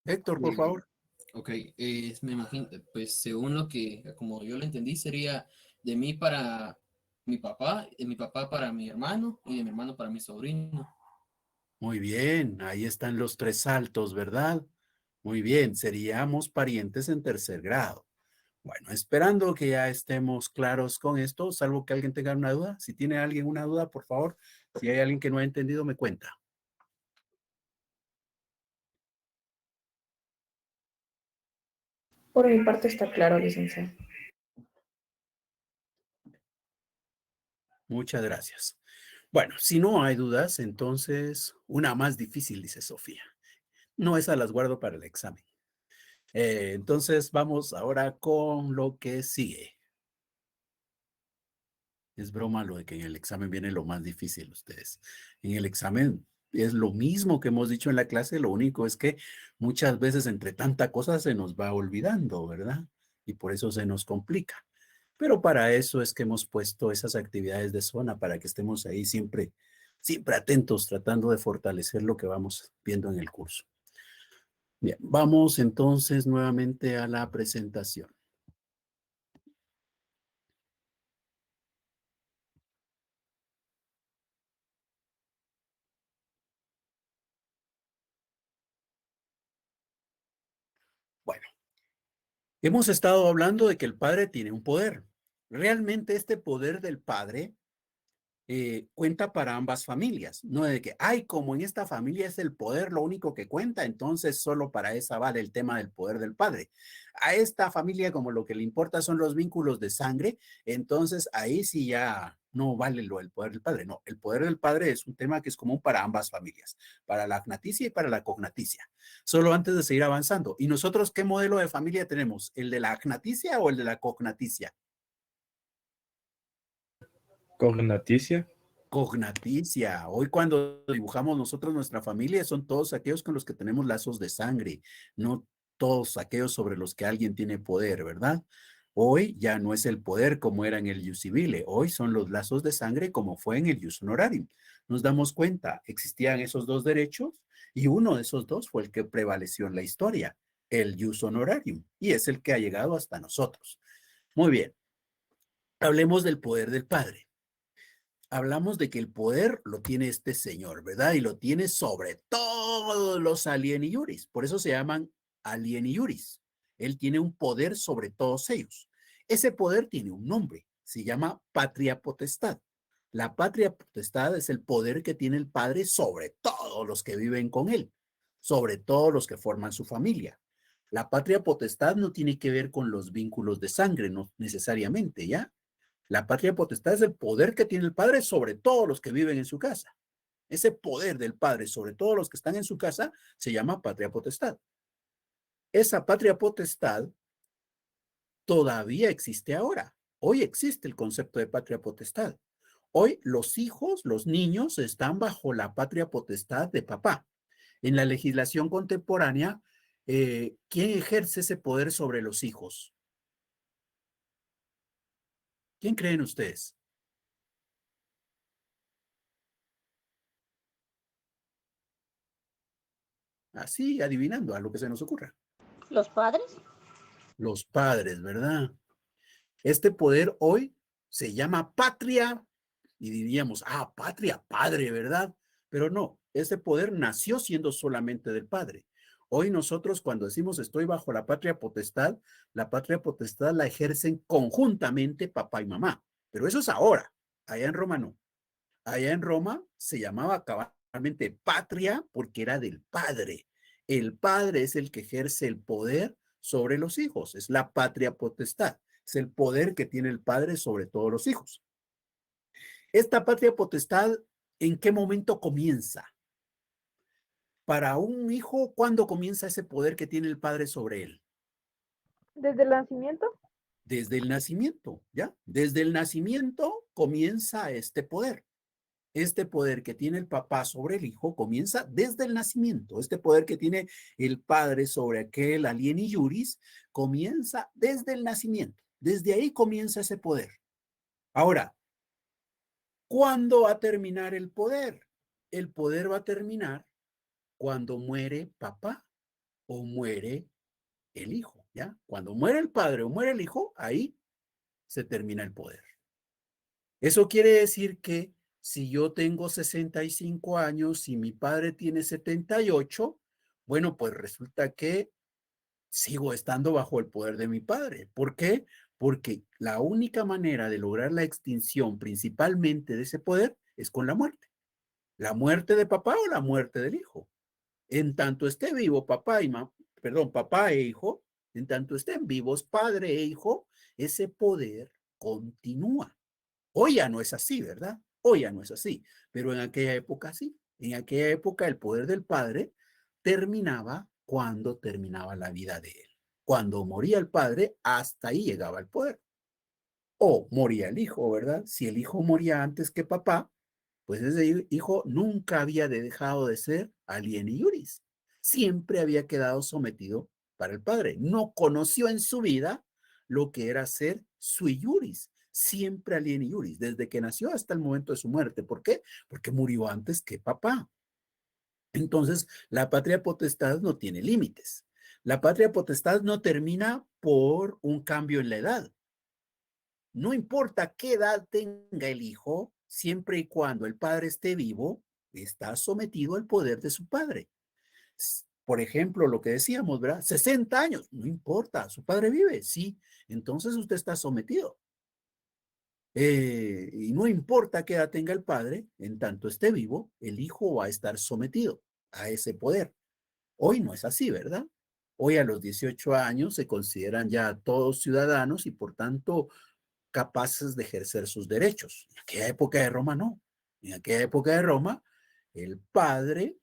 Héctor, por favor. Ok, me imagino, pues según lo que, como yo lo entendí, sería de mí para mi papá, de mi papá para mi hermano y de mi hermano para mi sobrino. Muy bien, ahí están los 3 saltos, ¿verdad? Muy bien, seríamos parientes en tercer grado. Bueno, esperando que ya estemos claros con esto, salvo que alguien tenga una duda. Si tiene alguien una duda, por favor, si hay alguien que no ha entendido, me cuenta. Por mi parte está claro, licenciado. Muchas gracias. Bueno, si no hay dudas, entonces una más difícil, dice Sofía. No, esas las guardo para el examen. Entonces vamos ahora con lo que sigue. Es broma lo de que en el examen viene lo más difícil, ustedes. En el examen es lo mismo que hemos dicho en la clase, lo único es que muchas veces entre tanta cosa se nos va olvidando, ¿verdad? Y por eso se nos complica. Pero para eso es que hemos puesto esas actividades de zona, para que estemos ahí siempre, siempre atentos, tratando de fortalecer lo que vamos viendo en el curso. Bien, vamos entonces nuevamente a la presentación. Bueno, hemos estado hablando de que el padre tiene un poder. Realmente este poder del padre cuenta para ambas familias, no de que, ay, como en esta familia es el poder lo único que cuenta, entonces solo para esa vale el tema del poder del padre. A esta familia como lo que le importa son los vínculos de sangre, entonces ahí sí ya no vale lo del poder del padre. No, el poder del padre es un tema que es común para ambas familias, para la agnaticia y para la cognaticia. Solo antes de seguir avanzando, ¿y nosotros qué modelo de familia tenemos? ¿El de la agnaticia o el de la cognaticia? Cognaticia. Cognaticia. Hoy cuando dibujamos nosotros nuestra familia son todos aquellos con los que tenemos lazos de sangre, no todos aquellos sobre los que alguien tiene poder, ¿verdad? Hoy ya no es el poder como era en el ius civile, hoy son los lazos de sangre como fue en el ius honorarium. Nos damos cuenta, existían esos dos derechos y uno de esos dos fue el que prevaleció en la historia, el ius honorarium, y es el que ha llegado hasta nosotros. Muy bien, hablemos del poder del padre. Hablamos de que el poder lo tiene este señor, ¿verdad? Y lo tiene sobre todos los alieni iuris. Por eso se llaman alieni iuris. Él tiene un poder sobre todos ellos. Ese poder tiene un nombre. Se llama patria potestad. La patria potestad es el poder que tiene el padre sobre todos los que viven con él, sobre todos los que forman su familia. La patria potestad no tiene que ver con los vínculos de sangre, no necesariamente, ¿ya? La patria potestad es el poder que tiene el padre sobre todos los que viven en su casa. Ese poder del padre sobre todos los que están en su casa se llama patria potestad. Esa patria potestad todavía existe ahora. Hoy existe el concepto de patria potestad. Hoy los hijos, los niños están bajo la patria potestad de papá. En la legislación contemporánea, ¿quién ejerce ese poder sobre los hijos? ¿Quién creen ustedes? Así, adivinando a lo que se nos ocurra. ¿Los padres? Los padres, ¿verdad? Este poder hoy se llama patria y diríamos, patria, padre, ¿verdad? Pero no, este poder nació siendo solamente del padre. Hoy nosotros cuando decimos estoy bajo la patria potestad la ejercen conjuntamente papá y mamá. Pero eso es ahora, allá en Roma no. Allá en Roma se llamaba cabalmente patria porque era del padre. El padre es el que ejerce el poder sobre los hijos, es la patria potestad, es el poder que tiene el padre sobre todos los hijos. Esta patria potestad, ¿en qué momento comienza? Para un hijo, ¿cuándo comienza ese poder que tiene el padre sobre él? ¿Desde el nacimiento? Desde el nacimiento, ¿ya? Desde el nacimiento comienza este poder. Este poder que tiene el papá sobre el hijo comienza desde el nacimiento. Este poder que tiene el padre sobre aquel alieni iuris comienza desde el nacimiento. Desde ahí comienza ese poder. Ahora, ¿cuándo va a terminar el poder? El poder va a terminar cuando muere papá o muere el hijo, ¿ya? Cuando muere el padre o muere el hijo, ahí se termina el poder. Eso quiere decir que si yo tengo 65 años y mi padre tiene 78, bueno, pues resulta que sigo estando bajo el poder de mi padre. ¿Por qué? Porque la única manera de lograr la extinción principalmente de ese poder es con la muerte. La muerte de papá o la muerte del hijo. En tanto esté vivo papá papá e hijo, en tanto estén vivos padre e hijo, ese poder continúa. Hoy ya no es así, ¿verdad? Hoy ya no es así, pero en aquella época sí. En aquella época el poder del padre terminaba cuando terminaba la vida de él. Cuando moría el padre, hasta ahí llegaba el poder. O moría el hijo, ¿verdad? Si el hijo moría antes que papá, pues ese hijo nunca había dejado de ser alieni iuris. Siempre había quedado sometido para el padre. No conoció en su vida lo que era ser sui iuris. Siempre alieni iuris, desde que nació hasta el momento de su muerte. ¿Por qué? Porque murió antes que papá. Entonces, la patria potestad no tiene límites. La patria potestad no termina por un cambio en la edad. No importa qué edad tenga el hijo, siempre y cuando el padre esté vivo, está sometido al poder de su padre. Por ejemplo, lo que decíamos, ¿verdad? 60 años, no importa, su padre vive, sí. Entonces usted está sometido. Y no importa qué edad tenga el padre, en tanto esté vivo, el hijo va a estar sometido a ese poder. Hoy no es así, ¿verdad? Hoy a los 18 años se consideran ya todos ciudadanos y por tanto capaces de ejercer sus derechos. En aquella época de Roma no. En aquella época de Roma, el padre,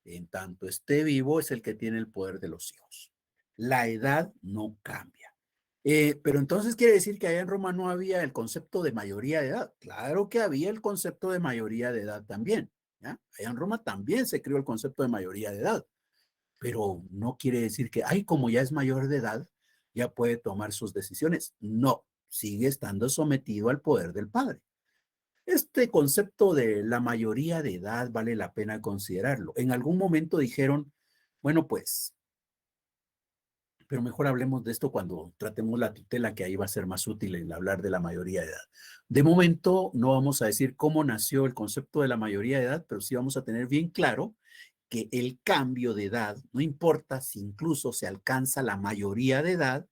en tanto esté vivo, es el que tiene el poder de los hijos. La edad no cambia. Pero entonces quiere decir que allá en Roma no había el concepto de mayoría de edad. Claro que había el concepto de mayoría de edad también. ¿Ya? Allá en Roma también se creó el concepto de mayoría de edad. Pero no quiere decir que, ay, como ya es mayor de edad, ya puede tomar sus decisiones. No, sigue estando sometido al poder del padre. Este concepto de la mayoría de edad vale la pena considerarlo. En algún momento dijeron, bueno, pues, pero mejor hablemos de esto cuando tratemos la tutela, que ahí va a ser más útil el hablar de la mayoría de edad. De momento no vamos a decir cómo nació el concepto de la mayoría de edad, pero sí vamos a tener bien claro que el cambio de edad, no importa si incluso se alcanza la mayoría de edad,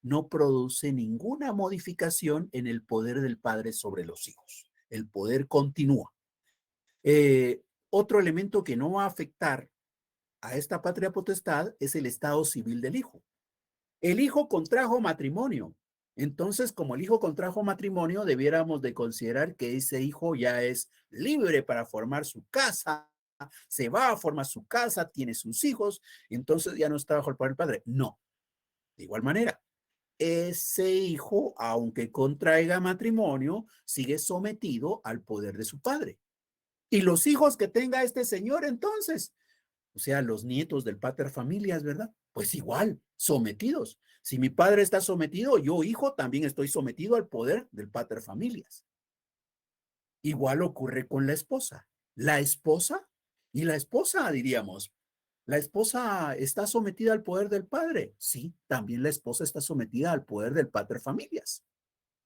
no produce ninguna modificación en el poder del padre sobre los hijos. El poder continúa. Otro elemento que no va a afectar a esta patria potestad es el estado civil del hijo. El hijo contrajo matrimonio. Entonces, como el hijo contrajo matrimonio, debiéramos de considerar que ese hijo ya es libre para formar su casa, se va a formar su casa, tiene sus hijos, entonces ya no está bajo el poder del padre. No. De igual manera, ese hijo, aunque contraiga matrimonio, sigue sometido al poder de su padre. Y los hijos que tenga este señor, entonces, o sea, los nietos del pater familias, ¿verdad? Pues igual, sometidos. Si mi padre está sometido, yo, hijo, también estoy sometido al poder del pater familias. Igual ocurre con la esposa. La esposa y la esposa, diríamos, ¿la esposa está sometida al poder del padre? Sí, también la esposa está sometida al poder del pater familias.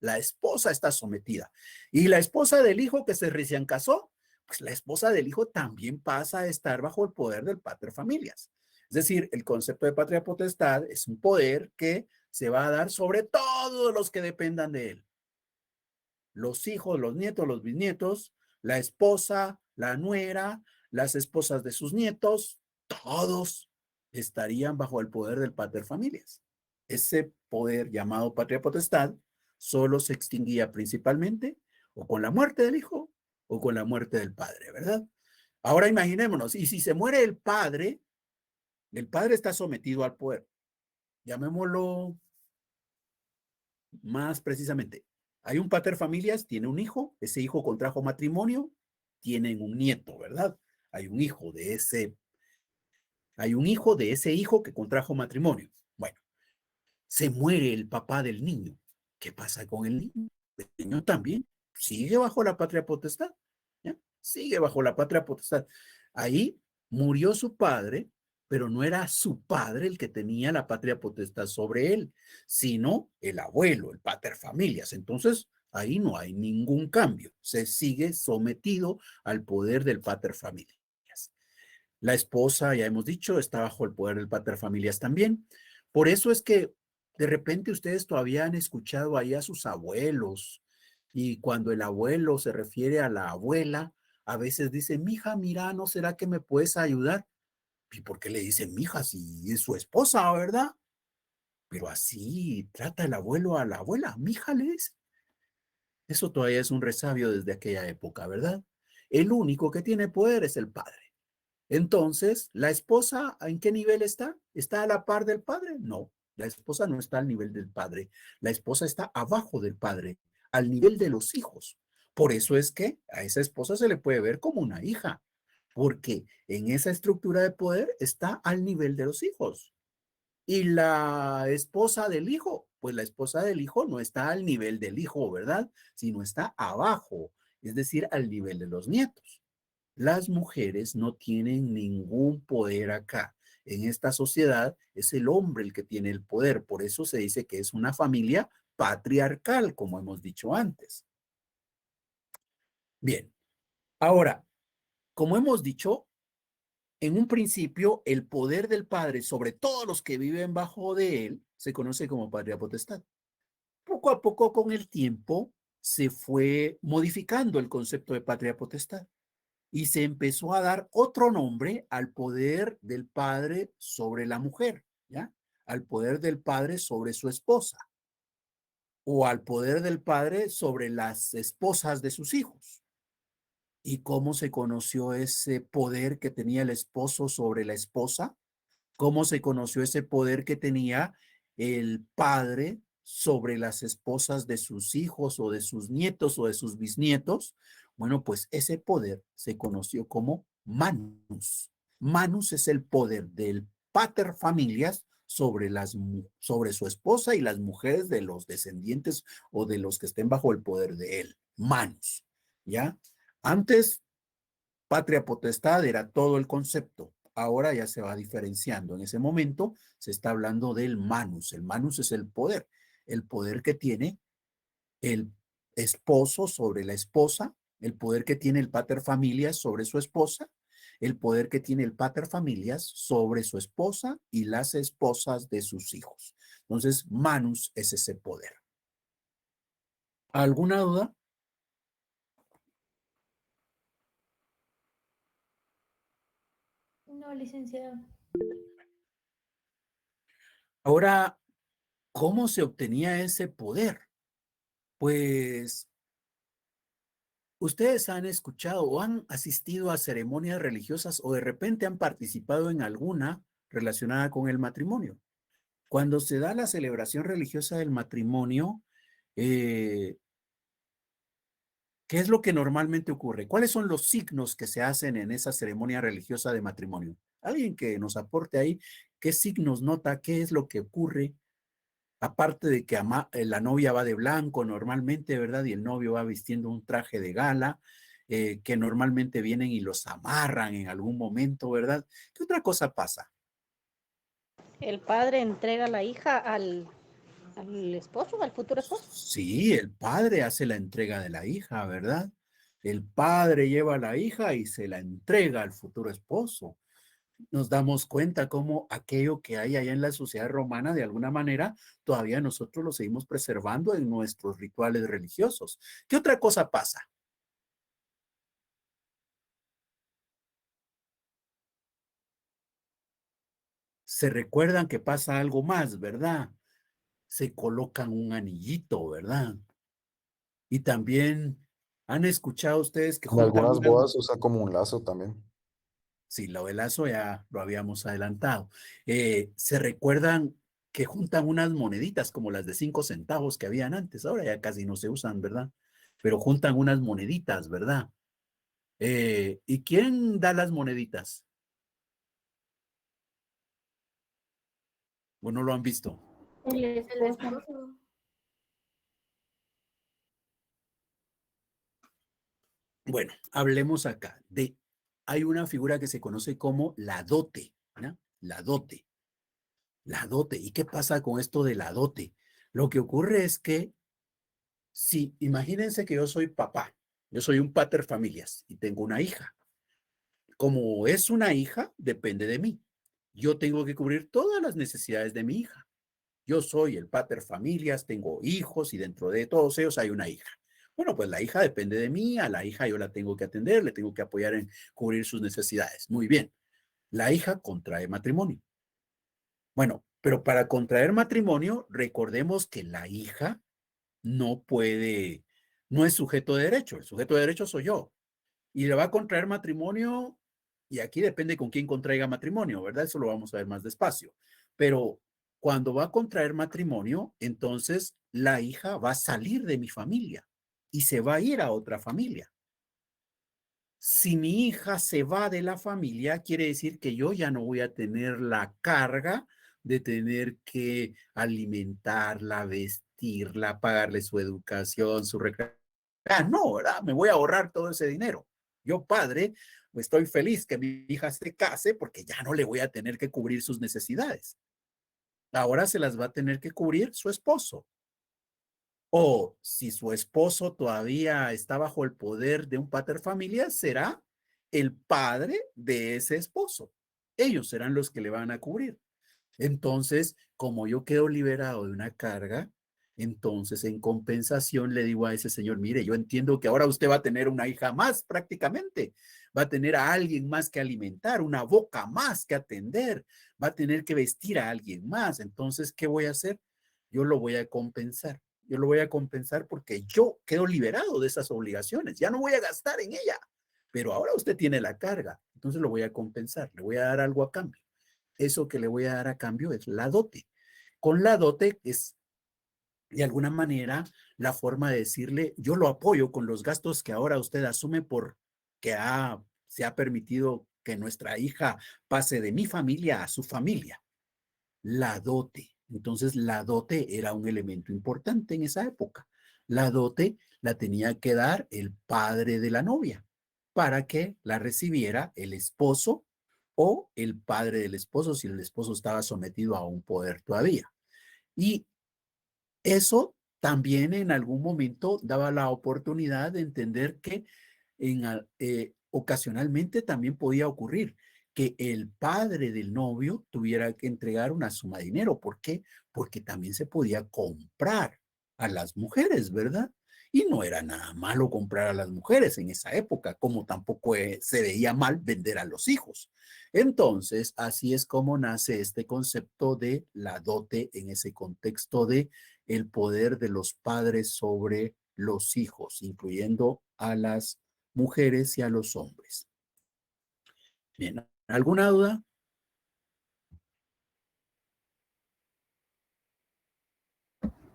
La esposa está sometida. Y la esposa del hijo que se recién casó, pues la esposa del hijo también pasa a estar bajo el poder del pater familias. Es decir, el concepto de patria potestad es un poder que se va a dar sobre todos los que dependan de él. Los hijos, los nietos, los bisnietos, la esposa, la nuera, las esposas de sus nietos, todos estarían bajo el poder del pater familias. Ese poder llamado patria potestad solo se extinguía principalmente o con la muerte del hijo o con la muerte del padre, ¿verdad? Ahora imaginémonos, y si se muere el padre está sometido al poder. Llamémoslo más precisamente. Hay un pater familias, tiene un hijo, ese hijo contrajo matrimonio, tienen un nieto, ¿verdad? Hay un hijo de ese hijo que contrajo matrimonio. Bueno, se muere el papá del niño. ¿Qué pasa con el niño? El niño también sigue bajo la patria potestad, ¿ya? Sigue bajo la patria potestad. Ahí murió su padre, pero no era su padre el que tenía la patria potestad sobre él, sino el abuelo, el pater familias. Entonces, ahí no hay ningún cambio. Se sigue sometido al poder del pater familias. La esposa, ya hemos dicho, está bajo el poder del pater familias también. Por eso es que de repente ustedes todavía han escuchado ahí a sus abuelos, y cuando el abuelo se refiere a la abuela, a veces dice, mija, mira, ¿no será que me puedes ayudar? ¿Y por qué le dicen mija si es su esposa, verdad? Pero así trata el abuelo a la abuela, mija le dice. Eso todavía es un resabio desde aquella época, ¿verdad? El único que tiene poder es el padre. Entonces, ¿la esposa en qué nivel está? ¿Está a la par del padre? No, la esposa no está al nivel del padre. La esposa está abajo del padre, al nivel de los hijos. Por eso es que a esa esposa se le puede ver como una hija, porque en esa estructura de poder está al nivel de los hijos. Y la esposa del hijo, pues la esposa del hijo no está al nivel del hijo, ¿verdad? Sino está abajo, es decir, al nivel de los nietos. Las mujeres no tienen ningún poder acá. En esta sociedad es el hombre el que tiene el poder. Por eso se dice que es una familia patriarcal, como hemos dicho antes. Bien, ahora, como hemos dicho, en un principio el poder del padre sobre todos los que viven bajo de él se conoce como patria potestad. Poco a poco con el tiempo se fue modificando el concepto de patria potestad y se empezó a dar otro nombre al poder del padre sobre la mujer, ¿ya? Al poder del padre sobre su esposa o al poder del padre sobre las esposas de sus hijos. ¿Y cómo se conoció ese poder que tenía el esposo sobre la esposa? ¿Cómo se conoció ese poder que tenía el padre sobre las esposas de sus hijos o de sus nietos o de sus bisnietos? Bueno, pues ese poder se conoció como manus. Manus es el poder del pater familias sobre su esposa y las mujeres de los descendientes o de los que estén bajo el poder de él. Manus, ¿ya? Antes, patria potestad era todo el concepto. Ahora ya se va diferenciando. En ese momento se está hablando del manus. El manus es el poder que tiene el esposo sobre la esposa, el poder que tiene el pater familias sobre su esposa, el poder que tiene el pater familias sobre su esposa y las esposas de sus hijos. Entonces, manus es ese poder. ¿Alguna duda? No, licenciado. Ahora, ¿cómo se obtenía ese poder? Pues ustedes han escuchado o han asistido a ceremonias religiosas o de repente han participado en alguna relacionada con el matrimonio. Cuando se da la celebración religiosa del matrimonio, ¿qué es lo que normalmente ocurre? ¿Cuáles son los signos que se hacen en esa ceremonia religiosa de matrimonio? Alguien que nos aporte ahí, ¿qué signos nota? ¿Qué es lo que ocurre? Aparte de que la novia va de blanco normalmente, ¿verdad? Y el novio va vistiendo un traje de gala, que normalmente vienen y los amarran en algún momento, ¿verdad? ¿Qué otra cosa pasa? El padre entrega a la hija al esposo, al futuro esposo. Sí, el padre hace la entrega de la hija, ¿verdad? El padre lleva a la hija y se la entrega al futuro esposo. Nos damos cuenta cómo aquello que hay allá en la sociedad romana, de alguna manera, todavía nosotros lo seguimos preservando en nuestros rituales religiosos. ¿Qué otra cosa pasa? Se recuerdan que pasa algo más, ¿verdad? Se colocan un anillito, ¿verdad? Y también han escuchado ustedes que En juntan algunas unas... bodas se usa como un lazo también. Sí, lo del lazo ya lo habíamos adelantado. Se recuerdan que juntan unas moneditas como las de 5 centavos que habían antes. Ahora ya casi no se usan, ¿verdad? Pero juntan unas moneditas, ¿verdad? ¿Y quién da las moneditas? ¿O no lo han visto? El El esposo. esposo. Bueno, hablemos acá de... Hay una figura que se conoce como la dote, ¿no? La dote. La dote. ¿Y qué pasa con esto de la dote? Lo que ocurre es que si, imagínense que yo soy papá, yo soy un pater familias y tengo una hija. Como es una hija, depende de mí. Yo tengo que cubrir todas las necesidades de mi hija. Yo soy el pater familias, tengo hijos y dentro de todos ellos hay una hija. Bueno, pues la hija depende de mí, a la hija yo la tengo que atender, le tengo que apoyar en cubrir sus necesidades. Muy bien. La hija contrae matrimonio. Bueno, pero para contraer matrimonio, recordemos que la hija no puede, no es sujeto de derecho. El sujeto de derecho soy yo. Y le va a contraer matrimonio, y aquí depende con quién contraiga matrimonio, ¿verdad? Eso lo vamos a ver más despacio. Pero cuando va a contraer matrimonio, entonces la hija va a salir de mi familia y se va a ir a otra familia. Si mi hija se va de la familia, quiere decir que yo ya no voy a tener la carga de tener que alimentarla, vestirla, pagarle su educación, su recreación. Ah, no, ¿verdad? Me voy a ahorrar todo ese dinero. Yo, padre, estoy feliz que mi hija se case porque ya no le voy a tener que cubrir sus necesidades. Ahora se las va a tener que cubrir su esposo. O si su esposo todavía está bajo el poder de un pater familias, será el padre de ese esposo. Ellos serán los que le van a cubrir. Entonces, como yo quedo liberado de una carga, Entonces, en compensación, le digo a ese señor, mire, yo entiendo que ahora usted va a tener una hija más prácticamente, va a tener a alguien más que alimentar, una boca más que atender, va a tener que vestir a alguien más. Entonces, ¿qué voy a hacer? Yo lo voy a compensar. Yo lo voy a compensar porque yo quedo liberado de esas obligaciones. Ya no voy a gastar en ella, pero ahora usted tiene la carga. Entonces lo voy a compensar, le voy a dar algo a cambio. Eso que le voy a dar a cambio es la dote. Con la dote es de alguna manera la forma de decirle, yo lo apoyo con los gastos que ahora usted asume porque se ha permitido que nuestra hija pase de mi familia a su familia. La dote. Entonces, la dote era un elemento importante en esa época. La dote la tenía que dar el padre de la novia para que la recibiera el esposo o el padre del esposo si el esposo estaba sometido a un poder todavía. Y eso también en algún momento daba la oportunidad de entender que ocasionalmente también podía ocurrir que el padre del novio tuviera que entregar una suma de dinero. ¿Por qué? Porque también se podía comprar a las mujeres, ¿verdad? Y no era nada malo comprar a las mujeres en esa época, como tampoco se veía mal vender a los hijos. Entonces, así es como nace este concepto de la dote en ese contexto de el poder de los padres sobre los hijos, incluyendo a las mujeres y a los hombres. Bien, ¿alguna duda?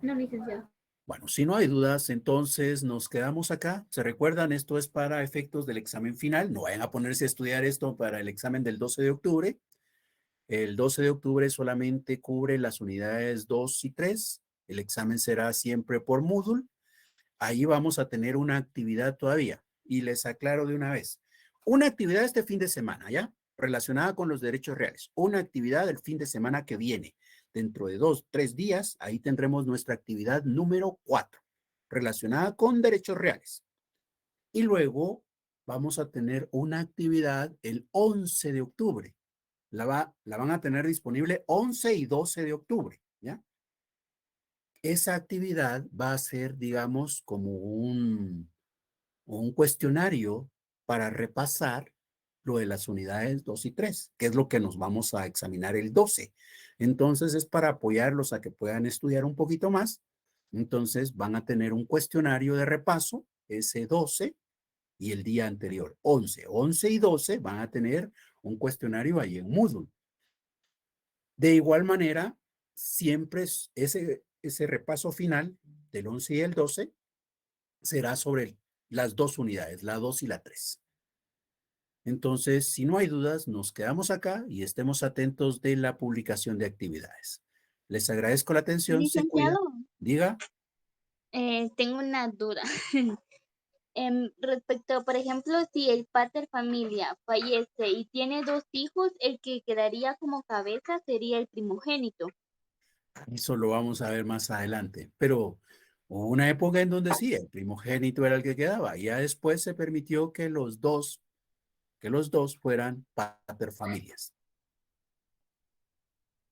No, licenciado. Bueno, si no hay dudas, entonces nos quedamos acá. ¿Se recuerdan? Esto es para efectos del examen final. No vayan a ponerse a estudiar esto para el examen del 12 de octubre. El 12 de octubre solamente cubre las unidades 2 y 3. El examen será siempre por Moodle. Ahí vamos a tener una actividad todavía. Y les aclaro de una vez. Una actividad este fin de semana, ¿ya? Relacionada con los derechos reales. Una actividad el fin de semana que viene. Dentro de 2, 3 días, ahí tendremos nuestra actividad número 4, relacionada con derechos reales. Y luego vamos a tener una actividad el 11 de octubre. La van a tener disponible 11 y 12 de octubre, ¿ya? Esa actividad va a ser, digamos, como un cuestionario para repasar lo de las unidades 2 y 3, que es lo que nos vamos a examinar el 12. Entonces es para apoyarlos a que puedan estudiar un poquito más. Entonces van a tener un cuestionario de repaso, ese 12 y el día anterior, 11. 11 y 12 van a tener un cuestionario ahí en Moodle. De igual manera, siempre ese repaso final del 11 y el 12 será sobre las dos unidades, la 2 y la 3. Entonces, si no hay dudas, nos quedamos acá y estemos atentos de la publicación de actividades. Les agradezco la atención. Se cuida. Licenciado, Diga. tengo una duda. Respecto, por ejemplo, si el pater familia fallece y tiene 2 hijos, el que quedaría como cabeza sería el primogénito. Eso lo vamos a ver más adelante. Pero hubo una época en donde sí, el primogénito era el que quedaba. Ya después se permitió que los dos fueran paterfamilias.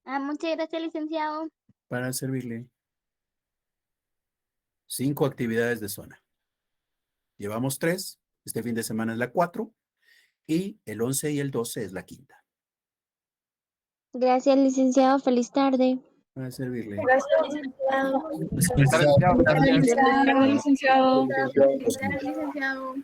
Muchas gracias, licenciado. Para servirle. 5 actividades de zona. Llevamos 3. Este fin de semana es la 4. Y el 11 y el 12 es la 5ª. Gracias, licenciado. Feliz tarde. Para servirle. Gracias, licenciado. Licenciado. Licenciado. Licenciado. Licenciado.